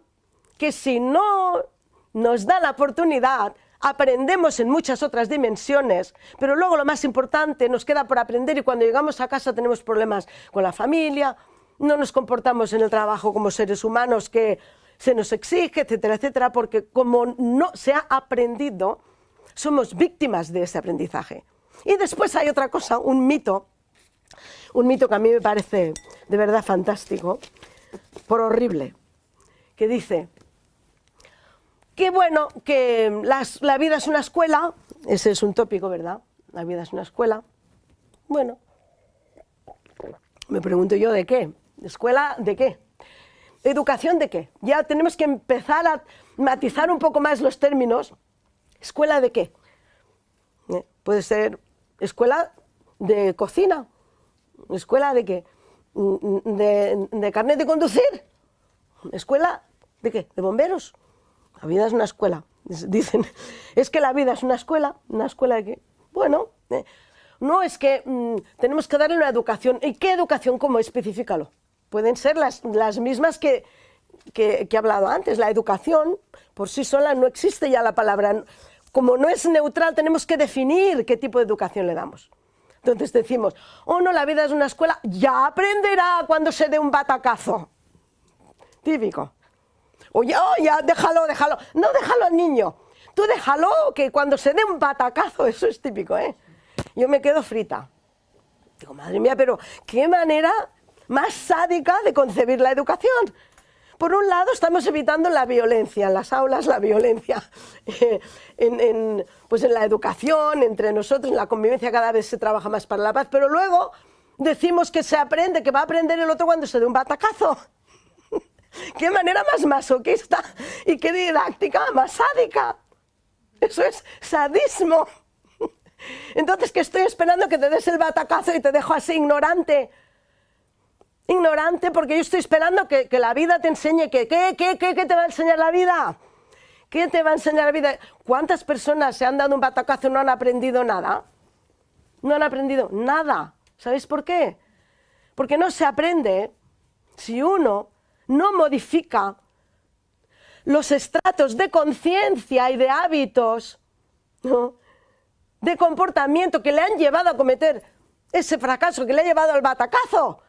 que si no nos da la oportunidad, aprendemos en muchas otras dimensiones, pero luego lo más importante nos queda por aprender y cuando llegamos a casa tenemos problemas con la familia, no nos comportamos en el trabajo como seres humanos que se nos exige, etcétera, etcétera, porque como no se ha aprendido, somos víctimas de ese aprendizaje. Y después hay otra cosa, un mito que a mí me parece de verdad fantástico, por horrible, que dice que bueno, que la vida es una escuela, ese es un tópico, ¿verdad? La vida es una escuela. Bueno, me pregunto yo, ¿de qué? ¿Escuela de qué? ¿Educación de qué? Ya tenemos que empezar a matizar un poco más los términos. ¿Escuela de qué? Puede ser escuela de cocina. ¿Escuela de qué? ¿De carnet de conducir? ¿Escuela de qué? ¿De bomberos? La vida es una escuela. Dicen, es que la vida es una escuela de qué. Bueno, no es que tenemos que darle una educación. ¿Y qué educación? ¿Cómo? Especifícalo. Pueden ser las mismas que he hablado antes. La educación por sí sola no existe ya la palabra. Como no es neutral, tenemos que definir qué tipo de educación le damos. Entonces decimos, oh no, la vida es una escuela, ya aprenderá cuando se dé un batacazo. Típico. O ya, déjalo. No, déjalo al niño. Tú déjalo, que cuando se dé un batacazo, eso es típico, ¿eh? Yo me quedo frita. Digo, madre mía, pero qué manera más sádica de concebir la educación. Por un lado, estamos evitando la violencia, en las aulas la violencia, pues en la educación, entre nosotros, en la convivencia cada vez se trabaja más para la paz, pero luego decimos que se aprende, que va a aprender el otro cuando se dé un batacazo. ¡Qué manera más masoquista y qué didáctica más sádica! Eso es sadismo. Entonces, ¿qué estoy esperando? Que te des el batacazo y te dejo así ignorante. Ignorante porque yo estoy esperando que la vida te enseñe. ¿Qué te va a enseñar la vida? ¿Qué te va a enseñar la vida? ¿Cuántas personas se han dado un batacazo y no han aprendido nada? No han aprendido nada. ¿Sabéis por qué? Porque no se aprende si uno no modifica los estratos de conciencia y de hábitos, ¿no?, de comportamiento que le han llevado a cometer ese fracaso, que le ha llevado al batacazo.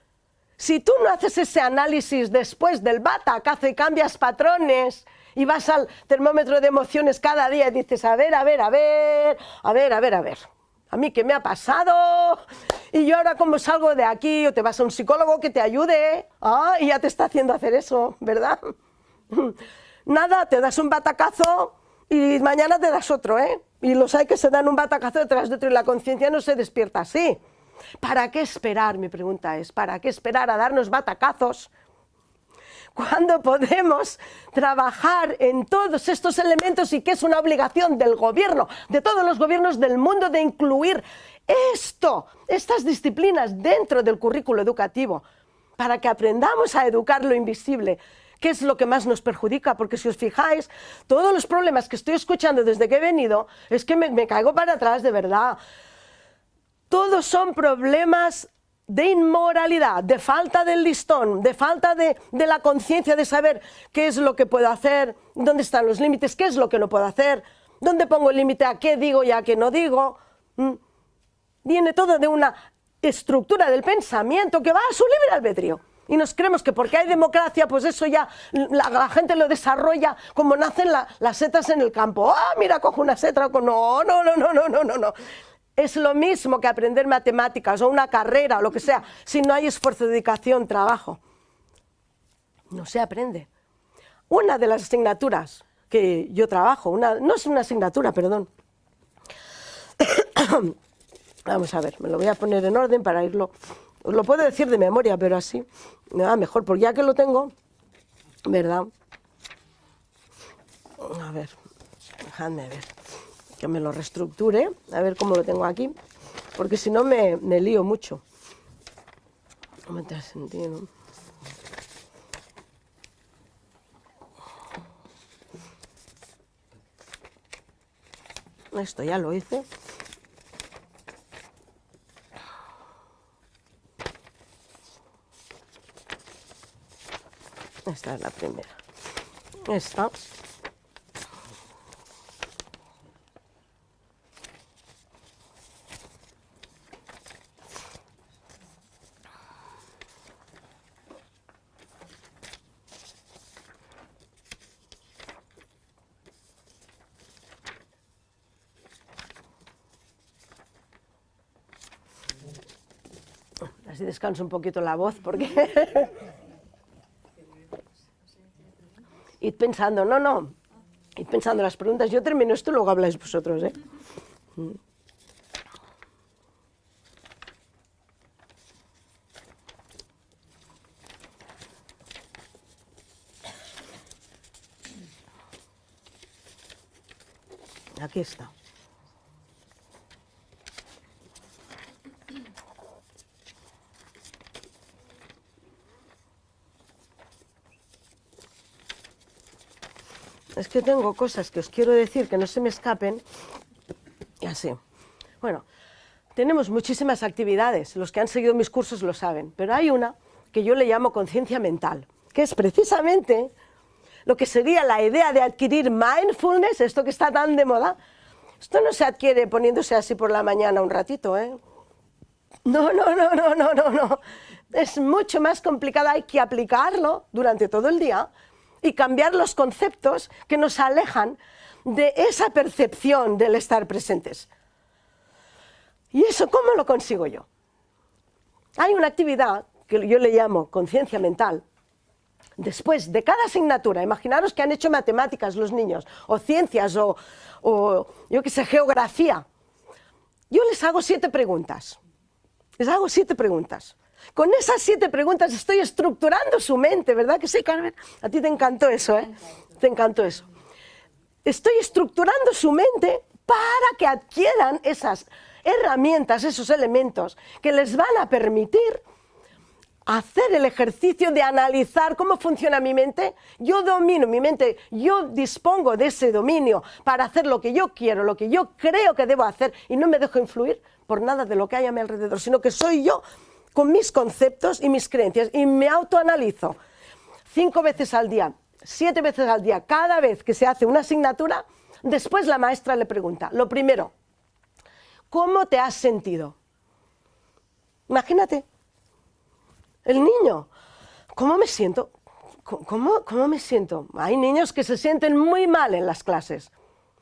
Si tú no haces ese análisis después del batacazo y cambias patrones y vas al termómetro de emociones cada día y dices, a ver, ¿a mí qué me ha pasado? Y yo ahora cómo salgo de aquí, o te vas a un psicólogo que te ayude, y ya te está haciendo hacer eso, ¿verdad? Nada, te das un batacazo y mañana te das otro, ¿eh? Y los hay que se dan un batacazo detrás de otro y la conciencia no se despierta así. ¿Para qué esperar? Mi pregunta es, ¿para qué esperar a darnos batacazos cuando podemos trabajar en todos estos elementos y que es una obligación del gobierno, de todos los gobiernos del mundo, de incluir estas disciplinas dentro del currículo educativo, para que aprendamos a educar lo invisible, que es lo que más nos perjudica, porque si os fijáis, todos los problemas que estoy escuchando desde que he venido, es que me caigo para atrás, de verdad. Todos son problemas de inmoralidad, de falta del listón, de falta de la conciencia de saber qué es lo que puedo hacer, dónde están los límites, qué es lo que no puedo hacer, dónde pongo el límite a qué digo y a qué no digo. Viene todo de una estructura del pensamiento que va a su libre albedrío. Y nos creemos que porque hay democracia, pues eso ya la gente lo desarrolla como nacen las setas en el campo. ¡Ah, mira, cojo una seta! No. Es lo mismo que aprender matemáticas o una carrera o lo que sea. Si no hay esfuerzo, dedicación, trabajo, no se aprende. Una de las asignaturas que yo trabajo, no es una asignatura, perdón. Vamos a ver, me lo voy a poner en orden para irlo. Os lo puedo decir de memoria, pero así me va mejor, porque ya que lo tengo, ¿verdad? A ver, dejadme ver. Que me lo reestructure, a ver cómo lo tengo aquí, porque si no me lío mucho. No me tiene sentido. Esto ya lo hice. Esta es la primera. Esta. Así descanso un poquito la voz, porque... Id pensando, no. Id pensando las preguntas. Yo termino esto y luego habláis vosotros, ¿eh? Aquí está. Es que tengo cosas que os quiero decir que no se me escapen, y así. Bueno, tenemos muchísimas actividades, los que han seguido mis cursos lo saben, pero hay una que yo le llamo conciencia mental, que es precisamente lo que sería la idea de adquirir mindfulness, esto que está tan de moda. Esto no se adquiere poniéndose así por la mañana un ratito, ¿eh? No. Es mucho más complicado, hay que aplicarlo durante todo el día y cambiar los conceptos que nos alejan de esa percepción del estar presentes. ¿Y eso cómo lo consigo yo? Hay una actividad que yo le llamo conciencia mental. Después de cada asignatura, imaginaros que han hecho matemáticas los niños, o ciencias, o yo qué sé, geografía. Yo les hago 7 preguntas. Les hago 7 preguntas. Con esas 7 preguntas estoy estructurando su mente, ¿verdad que sí, Carmen? A ti te encantó eso, ¿eh? Te encantó eso. Estoy estructurando su mente para que adquieran esas herramientas, esos elementos que les van a permitir hacer el ejercicio de analizar cómo funciona mi mente. Yo domino mi mente, yo dispongo de ese dominio para hacer lo que yo quiero, lo que yo creo que debo hacer, y no me dejo influir por nada de lo que hay a mi alrededor, sino que soy yo con mis conceptos y mis creencias, y me autoanalizo 5 veces al día, 7 veces al día, cada vez que se hace una asignatura. Después la maestra le pregunta, lo primero, ¿cómo te has sentido? Imagínate, el niño, ¿cómo me siento? ¿Cómo me siento? Hay niños que se sienten muy mal en las clases,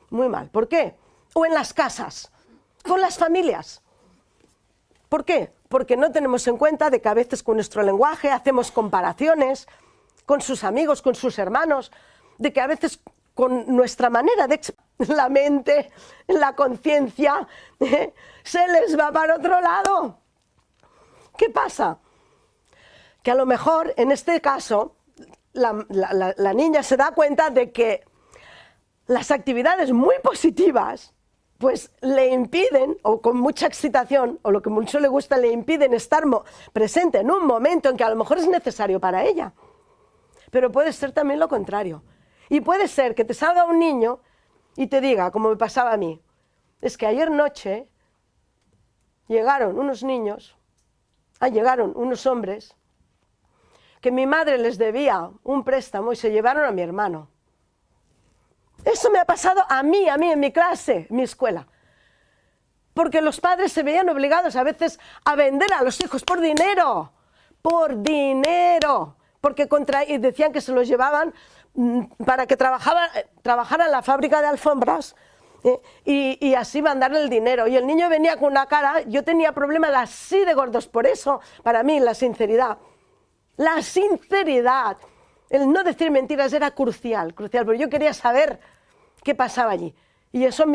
muy mal. ¿Por qué? O en las casas, con las familias. ¿Por qué? Porque no tenemos en cuenta de que a veces con nuestro lenguaje hacemos comparaciones con sus amigos, con sus hermanos, de que a veces con nuestra manera de la mente, la conciencia, se les va para otro lado. ¿Qué pasa? Que a lo mejor en este caso la niña se da cuenta de que las actividades muy positivas pues le impiden, o con mucha excitación, o lo que mucho le gusta, le impiden estar presente en un momento en que a lo mejor es necesario para ella. Pero puede ser también lo contrario. Y puede ser que te salga un niño y te diga, como me pasaba a mí, es que ayer noche llegaron unos niños, llegaron unos hombres, que mi madre les debía un préstamo y se llevaron a mi hermano. Eso me ha pasado a mí en mi clase, en mi escuela. Porque los padres se veían obligados a veces a vender a los hijos por dinero. Por dinero. Porque y decían que se los llevaban para que trabajara en la fábrica de alfombras. Y así mandarle el dinero. Y el niño venía con una cara, yo tenía problemas así de gordos. Por eso, para mí, la sinceridad. La sinceridad. El no decir mentiras era crucial, pero yo quería saber qué pasaba allí. Y eso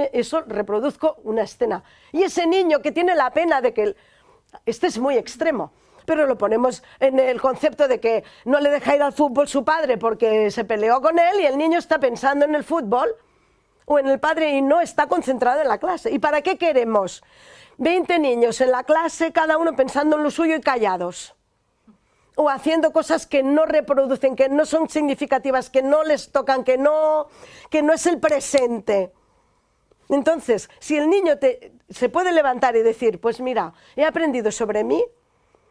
reproduzco una escena. Y ese niño que tiene la pena de que... Este es muy extremo, pero lo ponemos en el concepto de que no le deja ir al fútbol su padre porque se peleó con él y el niño está pensando en el fútbol o en el padre y no está concentrado en la clase. ¿Y para qué queremos 20 niños en la clase, cada uno pensando en lo suyo y callados? O haciendo cosas que no reproducen, que no son significativas, que no les tocan, que no es el presente. Entonces, si el niño se puede levantar y decir, pues mira, he aprendido sobre mí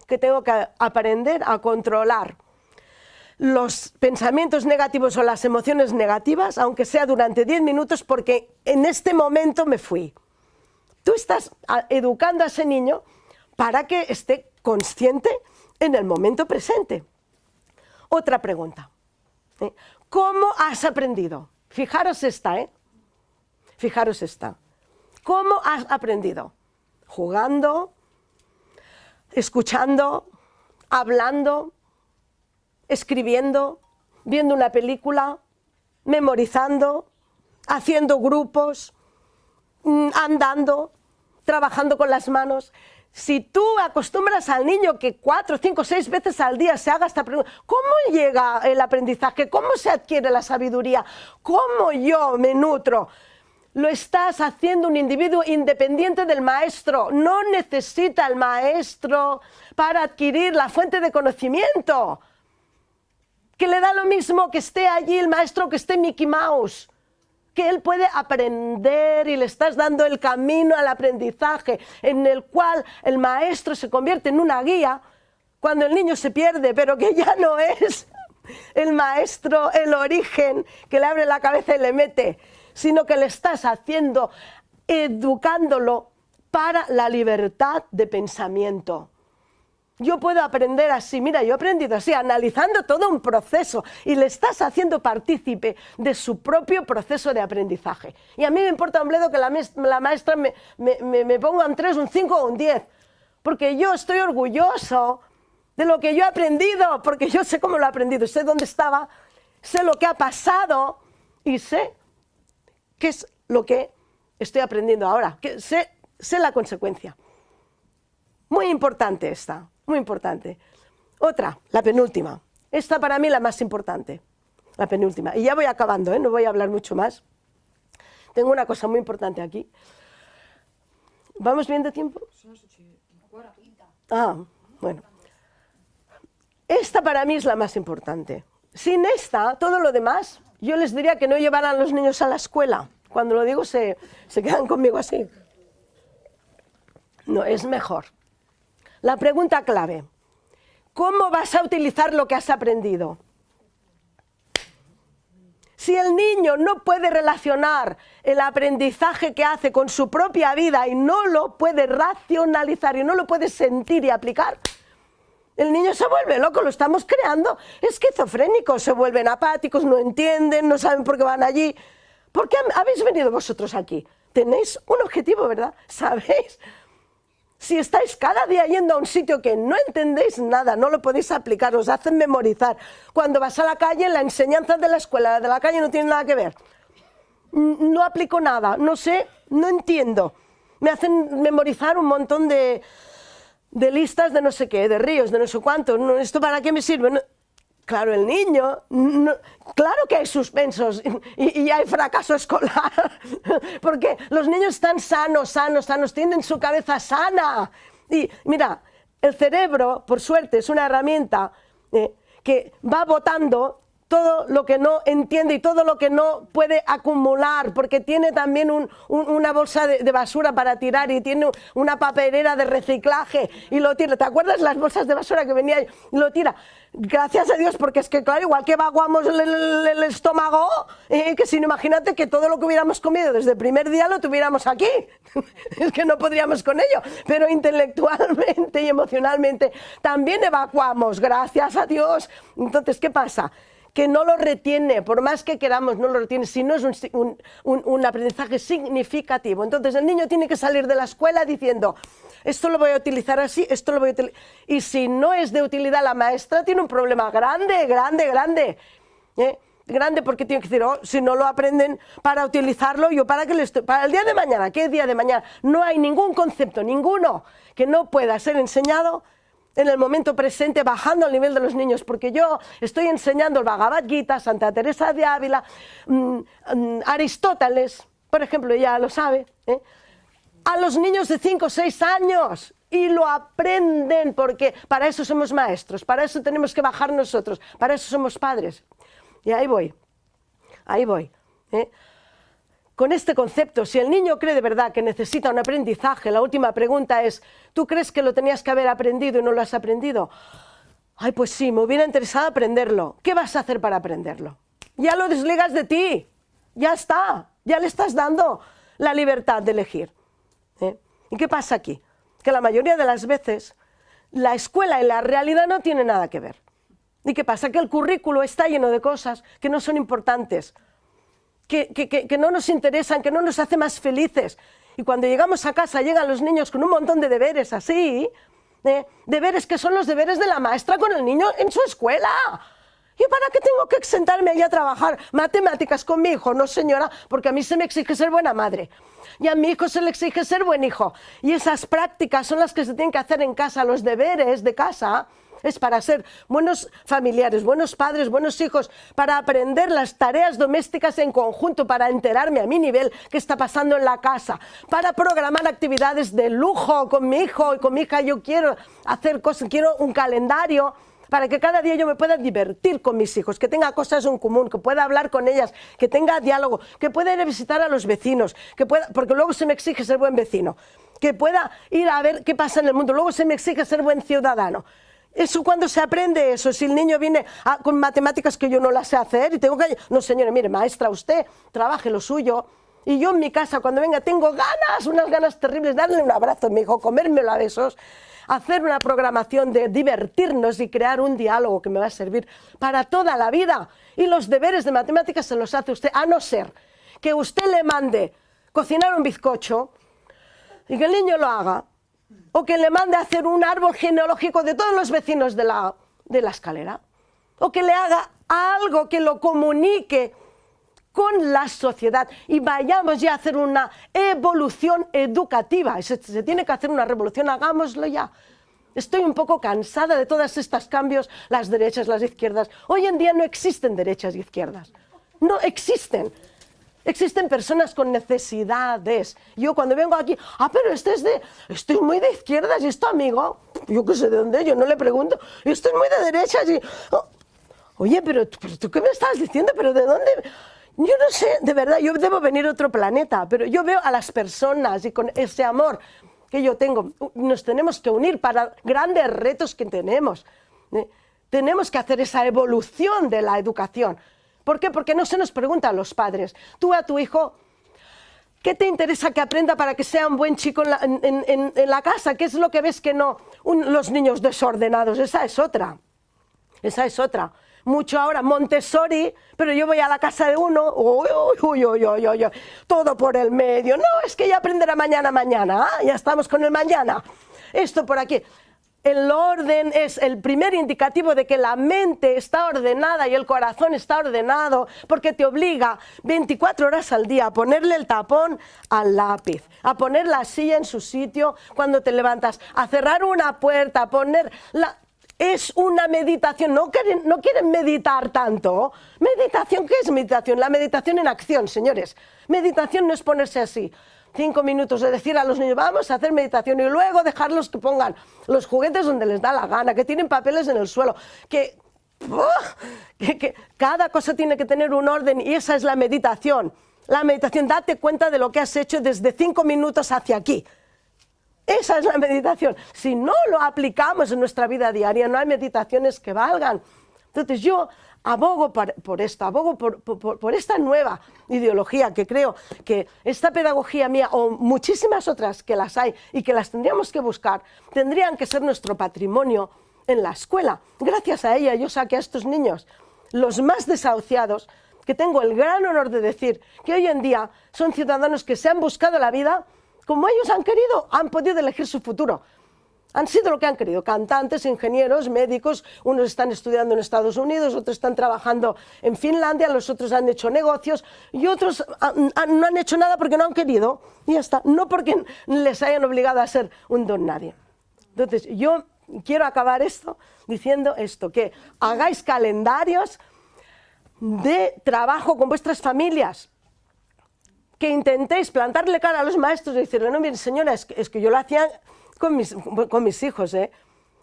que tengo que aprender a controlar los pensamientos negativos o las emociones negativas, aunque sea durante 10 minutos, porque en este momento me fui. Tú estás educando a ese niño para que esté consciente en el momento presente. Otra pregunta. ¿Cómo has aprendido? Fijaros esta, Fijaros esta. ¿Cómo has aprendido? Jugando, escuchando, hablando, escribiendo, viendo una película, memorizando, haciendo grupos, andando, trabajando con las manos. Si tú acostumbras al niño que 4, 5, 6 veces al día se haga esta pregunta, ¿cómo llega el aprendizaje? ¿Cómo se adquiere la sabiduría? ¿Cómo yo me nutro? Lo estás haciendo un individuo independiente del maestro. No necesita el maestro para adquirir la fuente de conocimiento. Que le da lo mismo que esté allí el maestro que esté Mickey Mouse. Que él puede aprender y le estás dando el camino al aprendizaje en el cual el maestro se convierte en una guía cuando el niño se pierde, pero que ya no es el maestro el origen que le abre la cabeza y le mete, sino que le estás haciendo, educándolo para la libertad de pensamiento. Yo puedo aprender así, mira, yo he aprendido así, analizando todo un proceso y le estás haciendo partícipe de su propio proceso de aprendizaje. Y a mí me importa un bledo que la maestra me ponga un 3, un 5 o un 10, porque yo estoy orgulloso de lo que yo he aprendido, porque yo sé cómo lo he aprendido, sé dónde estaba, sé lo que ha pasado y sé qué es lo que estoy aprendiendo ahora, que sé la consecuencia. Muy importante esta. Muy importante. Otra, la penúltima. Esta para mí la más importante. La penúltima. Y ya voy acabando, no voy a hablar mucho más. Tengo una cosa muy importante aquí. ¿Vamos bien de tiempo? Bueno. Esta para mí es la más importante. Sin esta, todo lo demás, yo les diría que no llevaran los niños a la escuela. Cuando lo digo se quedan conmigo así. No, es mejor. La pregunta clave, ¿cómo vas a utilizar lo que has aprendido? Si el niño no puede relacionar el aprendizaje que hace con su propia vida y no lo puede racionalizar y no lo puede sentir y aplicar, el niño se vuelve loco, lo estamos creando esquizofrénicos, se vuelven apáticos, no entienden, no saben por qué van allí. ¿Por qué habéis venido vosotros aquí? Tenéis un objetivo, ¿verdad? ¿Sabéis? Si estáis cada día yendo a un sitio que no entendéis nada, no lo podéis aplicar, os hacen memorizar. Cuando vas a la calle, la enseñanza de la escuela, de la calle no tiene nada que ver. No aplico nada, no sé, no entiendo. Me hacen memorizar un montón de listas de no sé qué, de ríos, de no sé cuánto. ¿Esto para qué me sirve? Claro, el niño, claro que hay suspensos y hay fracaso escolar, porque los niños están sanos, tienen su cabeza sana. Y mira, el cerebro, por suerte, es una herramienta que va botando todo lo que no entiende y todo lo que no puede acumular, porque tiene también una bolsa de basura para tirar y tiene una papelera de reciclaje y lo tira. ¿Te acuerdas las bolsas de basura que venía y lo tira? Gracias a Dios, porque es que claro, igual que evacuamos el estómago, que si no, imagínate que todo lo que hubiéramos comido desde el primer día lo tuviéramos aquí. Es que no podríamos con ello, pero intelectualmente y emocionalmente también evacuamos, gracias a Dios. Entonces, ¿qué pasa? Que no lo retiene, por más que queramos, no lo retiene, si no es un aprendizaje significativo. Entonces el niño tiene que salir de la escuela diciendo, esto lo voy a utilizar así, esto lo voy a utilizar. Y si no es de utilidad, la maestra tiene un problema grande, grande, porque tiene que decir, oh, si no lo aprenden para utilizarlo, yo para el día de mañana, ¿qué día de mañana? No hay ningún concepto, ninguno, que no pueda ser enseñado en el momento presente, bajando al nivel de los niños, porque yo estoy enseñando el Bhagavad Gita, Santa Teresa de Ávila, Aristóteles, por ejemplo, ya lo sabe, a los niños de 5 o 6 años, y lo aprenden, porque para eso somos maestros, para eso tenemos que bajar nosotros, para eso somos padres. Y ahí voy. Con este concepto, si el niño cree de verdad que necesita un aprendizaje, la última pregunta es, ¿tú crees que lo tenías que haber aprendido y no lo has aprendido? Ay, pues sí, me hubiera interesado aprenderlo. ¿Qué vas a hacer para aprenderlo? Ya lo desligas de ti, ya está, ya le estás dando la libertad de elegir. ¿Y qué pasa aquí? Que la mayoría de las veces la escuela y la realidad no tienen nada que ver. ¿Y qué pasa? Que el currículo está lleno de cosas que no son importantes, que no nos interesan, que no nos hace más felices. Y cuando llegamos a casa llegan los niños con un montón de deberes así, deberes que son los deberes de la maestra con el niño en su escuela. ¿Y para qué tengo que sentarme ahí a trabajar matemáticas con mi hijo? No, señora, porque a mí se me exige ser buena madre. Y a mi hijo se le exige ser buen hijo. Y esas prácticas son las que se tienen que hacer en casa, los deberes de casa. Es para ser buenos familiares, buenos padres, buenos hijos, para aprender las tareas domésticas en conjunto, para enterarme a mi nivel qué está pasando en la casa, para programar actividades de lujo con mi hijo y con mi hija. Yo quiero hacer cosas, quiero un calendario para que cada día yo me pueda divertir con mis hijos, que tenga cosas en común, que pueda hablar con ellas, que tenga diálogo, que pueda ir a visitar a los vecinos, que pueda, porque luego se me exige ser buen vecino, que pueda ir a ver qué pasa en el mundo, luego se me exige ser buen ciudadano. Eso cuando se aprende eso, si el niño viene con matemáticas que yo no las sé hacer y tengo que... No, señora, mire, maestra, usted trabaje lo suyo y yo en mi casa cuando venga tengo ganas, unas ganas terribles, darle un abrazo a mi hijo, comérmelo a besos, hacer una programación de divertirnos y crear un diálogo que me va a servir para toda la vida. Y los deberes de matemáticas se los hace usted, a no ser que usted le mande cocinar un bizcocho y que el niño lo haga, o que le mande a hacer un árbol genealógico de todos los vecinos de la escalera, o que le haga algo que lo comunique con la sociedad y vayamos ya a hacer una evolución educativa. Se tiene que hacer una revolución, hagámoslo ya. Estoy un poco cansada de todos estos cambios, las derechas, las izquierdas. Hoy en día no existen derechas e izquierdas, no existen. Existen personas con necesidades. Yo cuando vengo aquí, pero estoy muy de izquierdas y esto, amigo, yo qué sé de dónde, yo no le pregunto, yo estoy muy de derechas y... Oye, pero ¿tú qué me estás diciendo? ¿Pero de dónde? Yo no sé, de verdad, yo debo venir a otro planeta, pero yo veo a las personas y con ese amor que yo tengo, nos tenemos que unir para grandes retos que tenemos. Tenemos que hacer esa evolución de la educación. ¿Por qué? Porque no se nos pregunta a los padres. Tú a tu hijo, ¿qué te interesa que aprenda para que sea un buen chico en la casa? ¿Qué es lo que ves que no? Los niños desordenados, esa es otra. Esa es otra. Mucho ahora Montessori, pero yo voy a la casa de uno, todo por el medio. No, es que ya aprenderá mañana, ya estamos con el mañana. Esto por aquí. El orden es el primer indicativo de que la mente está ordenada y el corazón está ordenado, porque te obliga 24 horas al día a ponerle el tapón al lápiz, a poner la silla en su sitio cuando te levantas, a cerrar una puerta, a poner es una meditación, no quieren meditar tanto. ¿Meditación? ¿Qué es meditación? La meditación en acción, señores. Meditación no es ponerse así, 5 minutos de decir a los niños, vamos a hacer meditación, y luego dejarlos que pongan los juguetes donde les da la gana, que tienen papeles en el suelo, que cada cosa tiene que tener un orden, y esa es la meditación. La meditación, date cuenta de lo que has hecho desde 5 minutos hacia aquí. Esa es la meditación. Si no lo aplicamos en nuestra vida diaria, no hay meditaciones que valgan. Entonces yo abogo por esto, abogo por esta nueva ideología, que creo que esta pedagogía mía, o muchísimas otras que las hay y que las tendríamos que buscar, tendrían que ser nuestro patrimonio en la escuela. Gracias a ella yo saqué a estos niños, los más desahuciados, que tengo el gran honor de decir que hoy en día son ciudadanos que se han buscado la vida como ellos han querido, han podido elegir su futuro. Han sido lo que han querido, cantantes, ingenieros, médicos, unos están estudiando en Estados Unidos, otros están trabajando en Finlandia, los otros han hecho negocios y otros no han hecho nada porque no han querido, y ya está, no porque les hayan obligado a ser un don nadie. Entonces yo quiero acabar esto diciendo esto, que hagáis calendarios de trabajo con vuestras familias, que intentéis plantarle cara a los maestros y decirle, no, mire señora, es que yo lo hacía con mis hijos,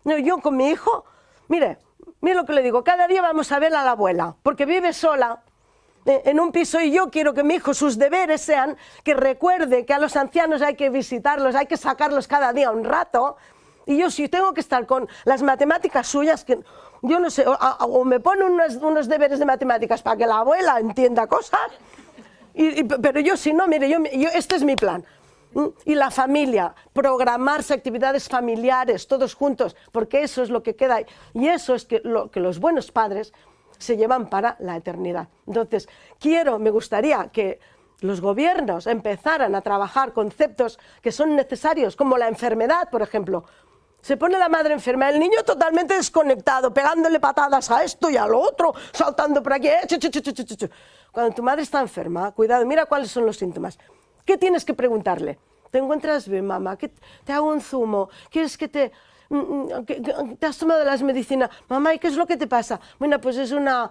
No, yo con mi hijo, mire lo que le digo, cada día vamos a ver a la abuela, porque vive sola en un piso, y yo quiero que mi hijo, sus deberes sean que recuerde que a los ancianos hay que visitarlos, hay que sacarlos cada día un rato, y yo si tengo que estar con las matemáticas suyas, que yo no sé, o me pone unos deberes de matemáticas para que la abuela entienda cosas, pero yo si no, mire, este es mi plan. Y la familia, programarse actividades familiares, todos juntos, porque eso es lo que queda, y eso es lo que los buenos padres se llevan para la eternidad. Entonces, me gustaría que los gobiernos empezaran a trabajar conceptos que son necesarios, como la enfermedad, por ejemplo. Se pone la madre enferma, el niño totalmente desconectado, pegándole patadas a esto y a lo otro, saltando por aquí. Cuando tu madre está enferma, cuidado, mira cuáles son los síntomas. ¿Qué tienes que preguntarle? ¿Te encuentras bien, mamá? ¿Te hago un zumo? ¿Quieres que te has tomado las medicinas? Mamá, ¿y qué es lo que te pasa? Bueno, pues es una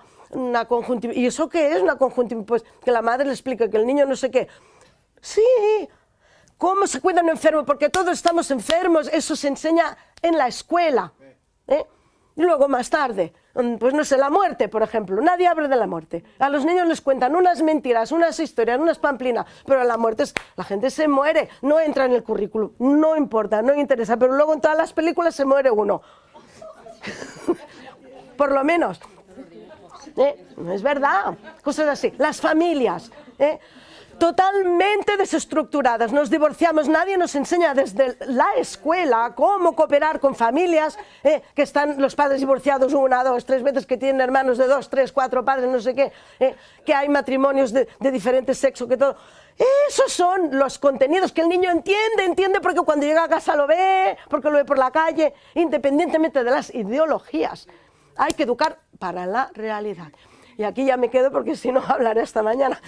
conjuntivitis. ¿Y eso qué es una conjuntivitis? Pues que la madre le explique, que el niño no sé qué. Sí. ¿Cómo se cuida un enfermo? Porque todos estamos enfermos, eso se enseña en la escuela. Y luego más tarde, pues no sé, la muerte, por ejemplo, nadie habla de la muerte. A los niños les cuentan unas mentiras, unas historias, unas pamplinas, pero la muerte la gente se muere, no entra en el currículum, no importa, no interesa, pero luego en todas las películas se muere uno. Por lo menos. No es verdad, cosas así. Las familias, totalmente desestructuradas, nos divorciamos, nadie nos enseña desde la escuela cómo cooperar con familias, que están los padres divorciados 1, 2, 3 veces, que tienen hermanos de 2, 3, 4 padres, no sé qué, que hay matrimonios de diferente sexo, que todo. Esos son los contenidos que el niño entiende porque cuando llega a casa lo ve, porque lo ve por la calle, independientemente de las ideologías. Hay que educar para la realidad. Y aquí ya me quedo porque si no hablaré hasta mañana.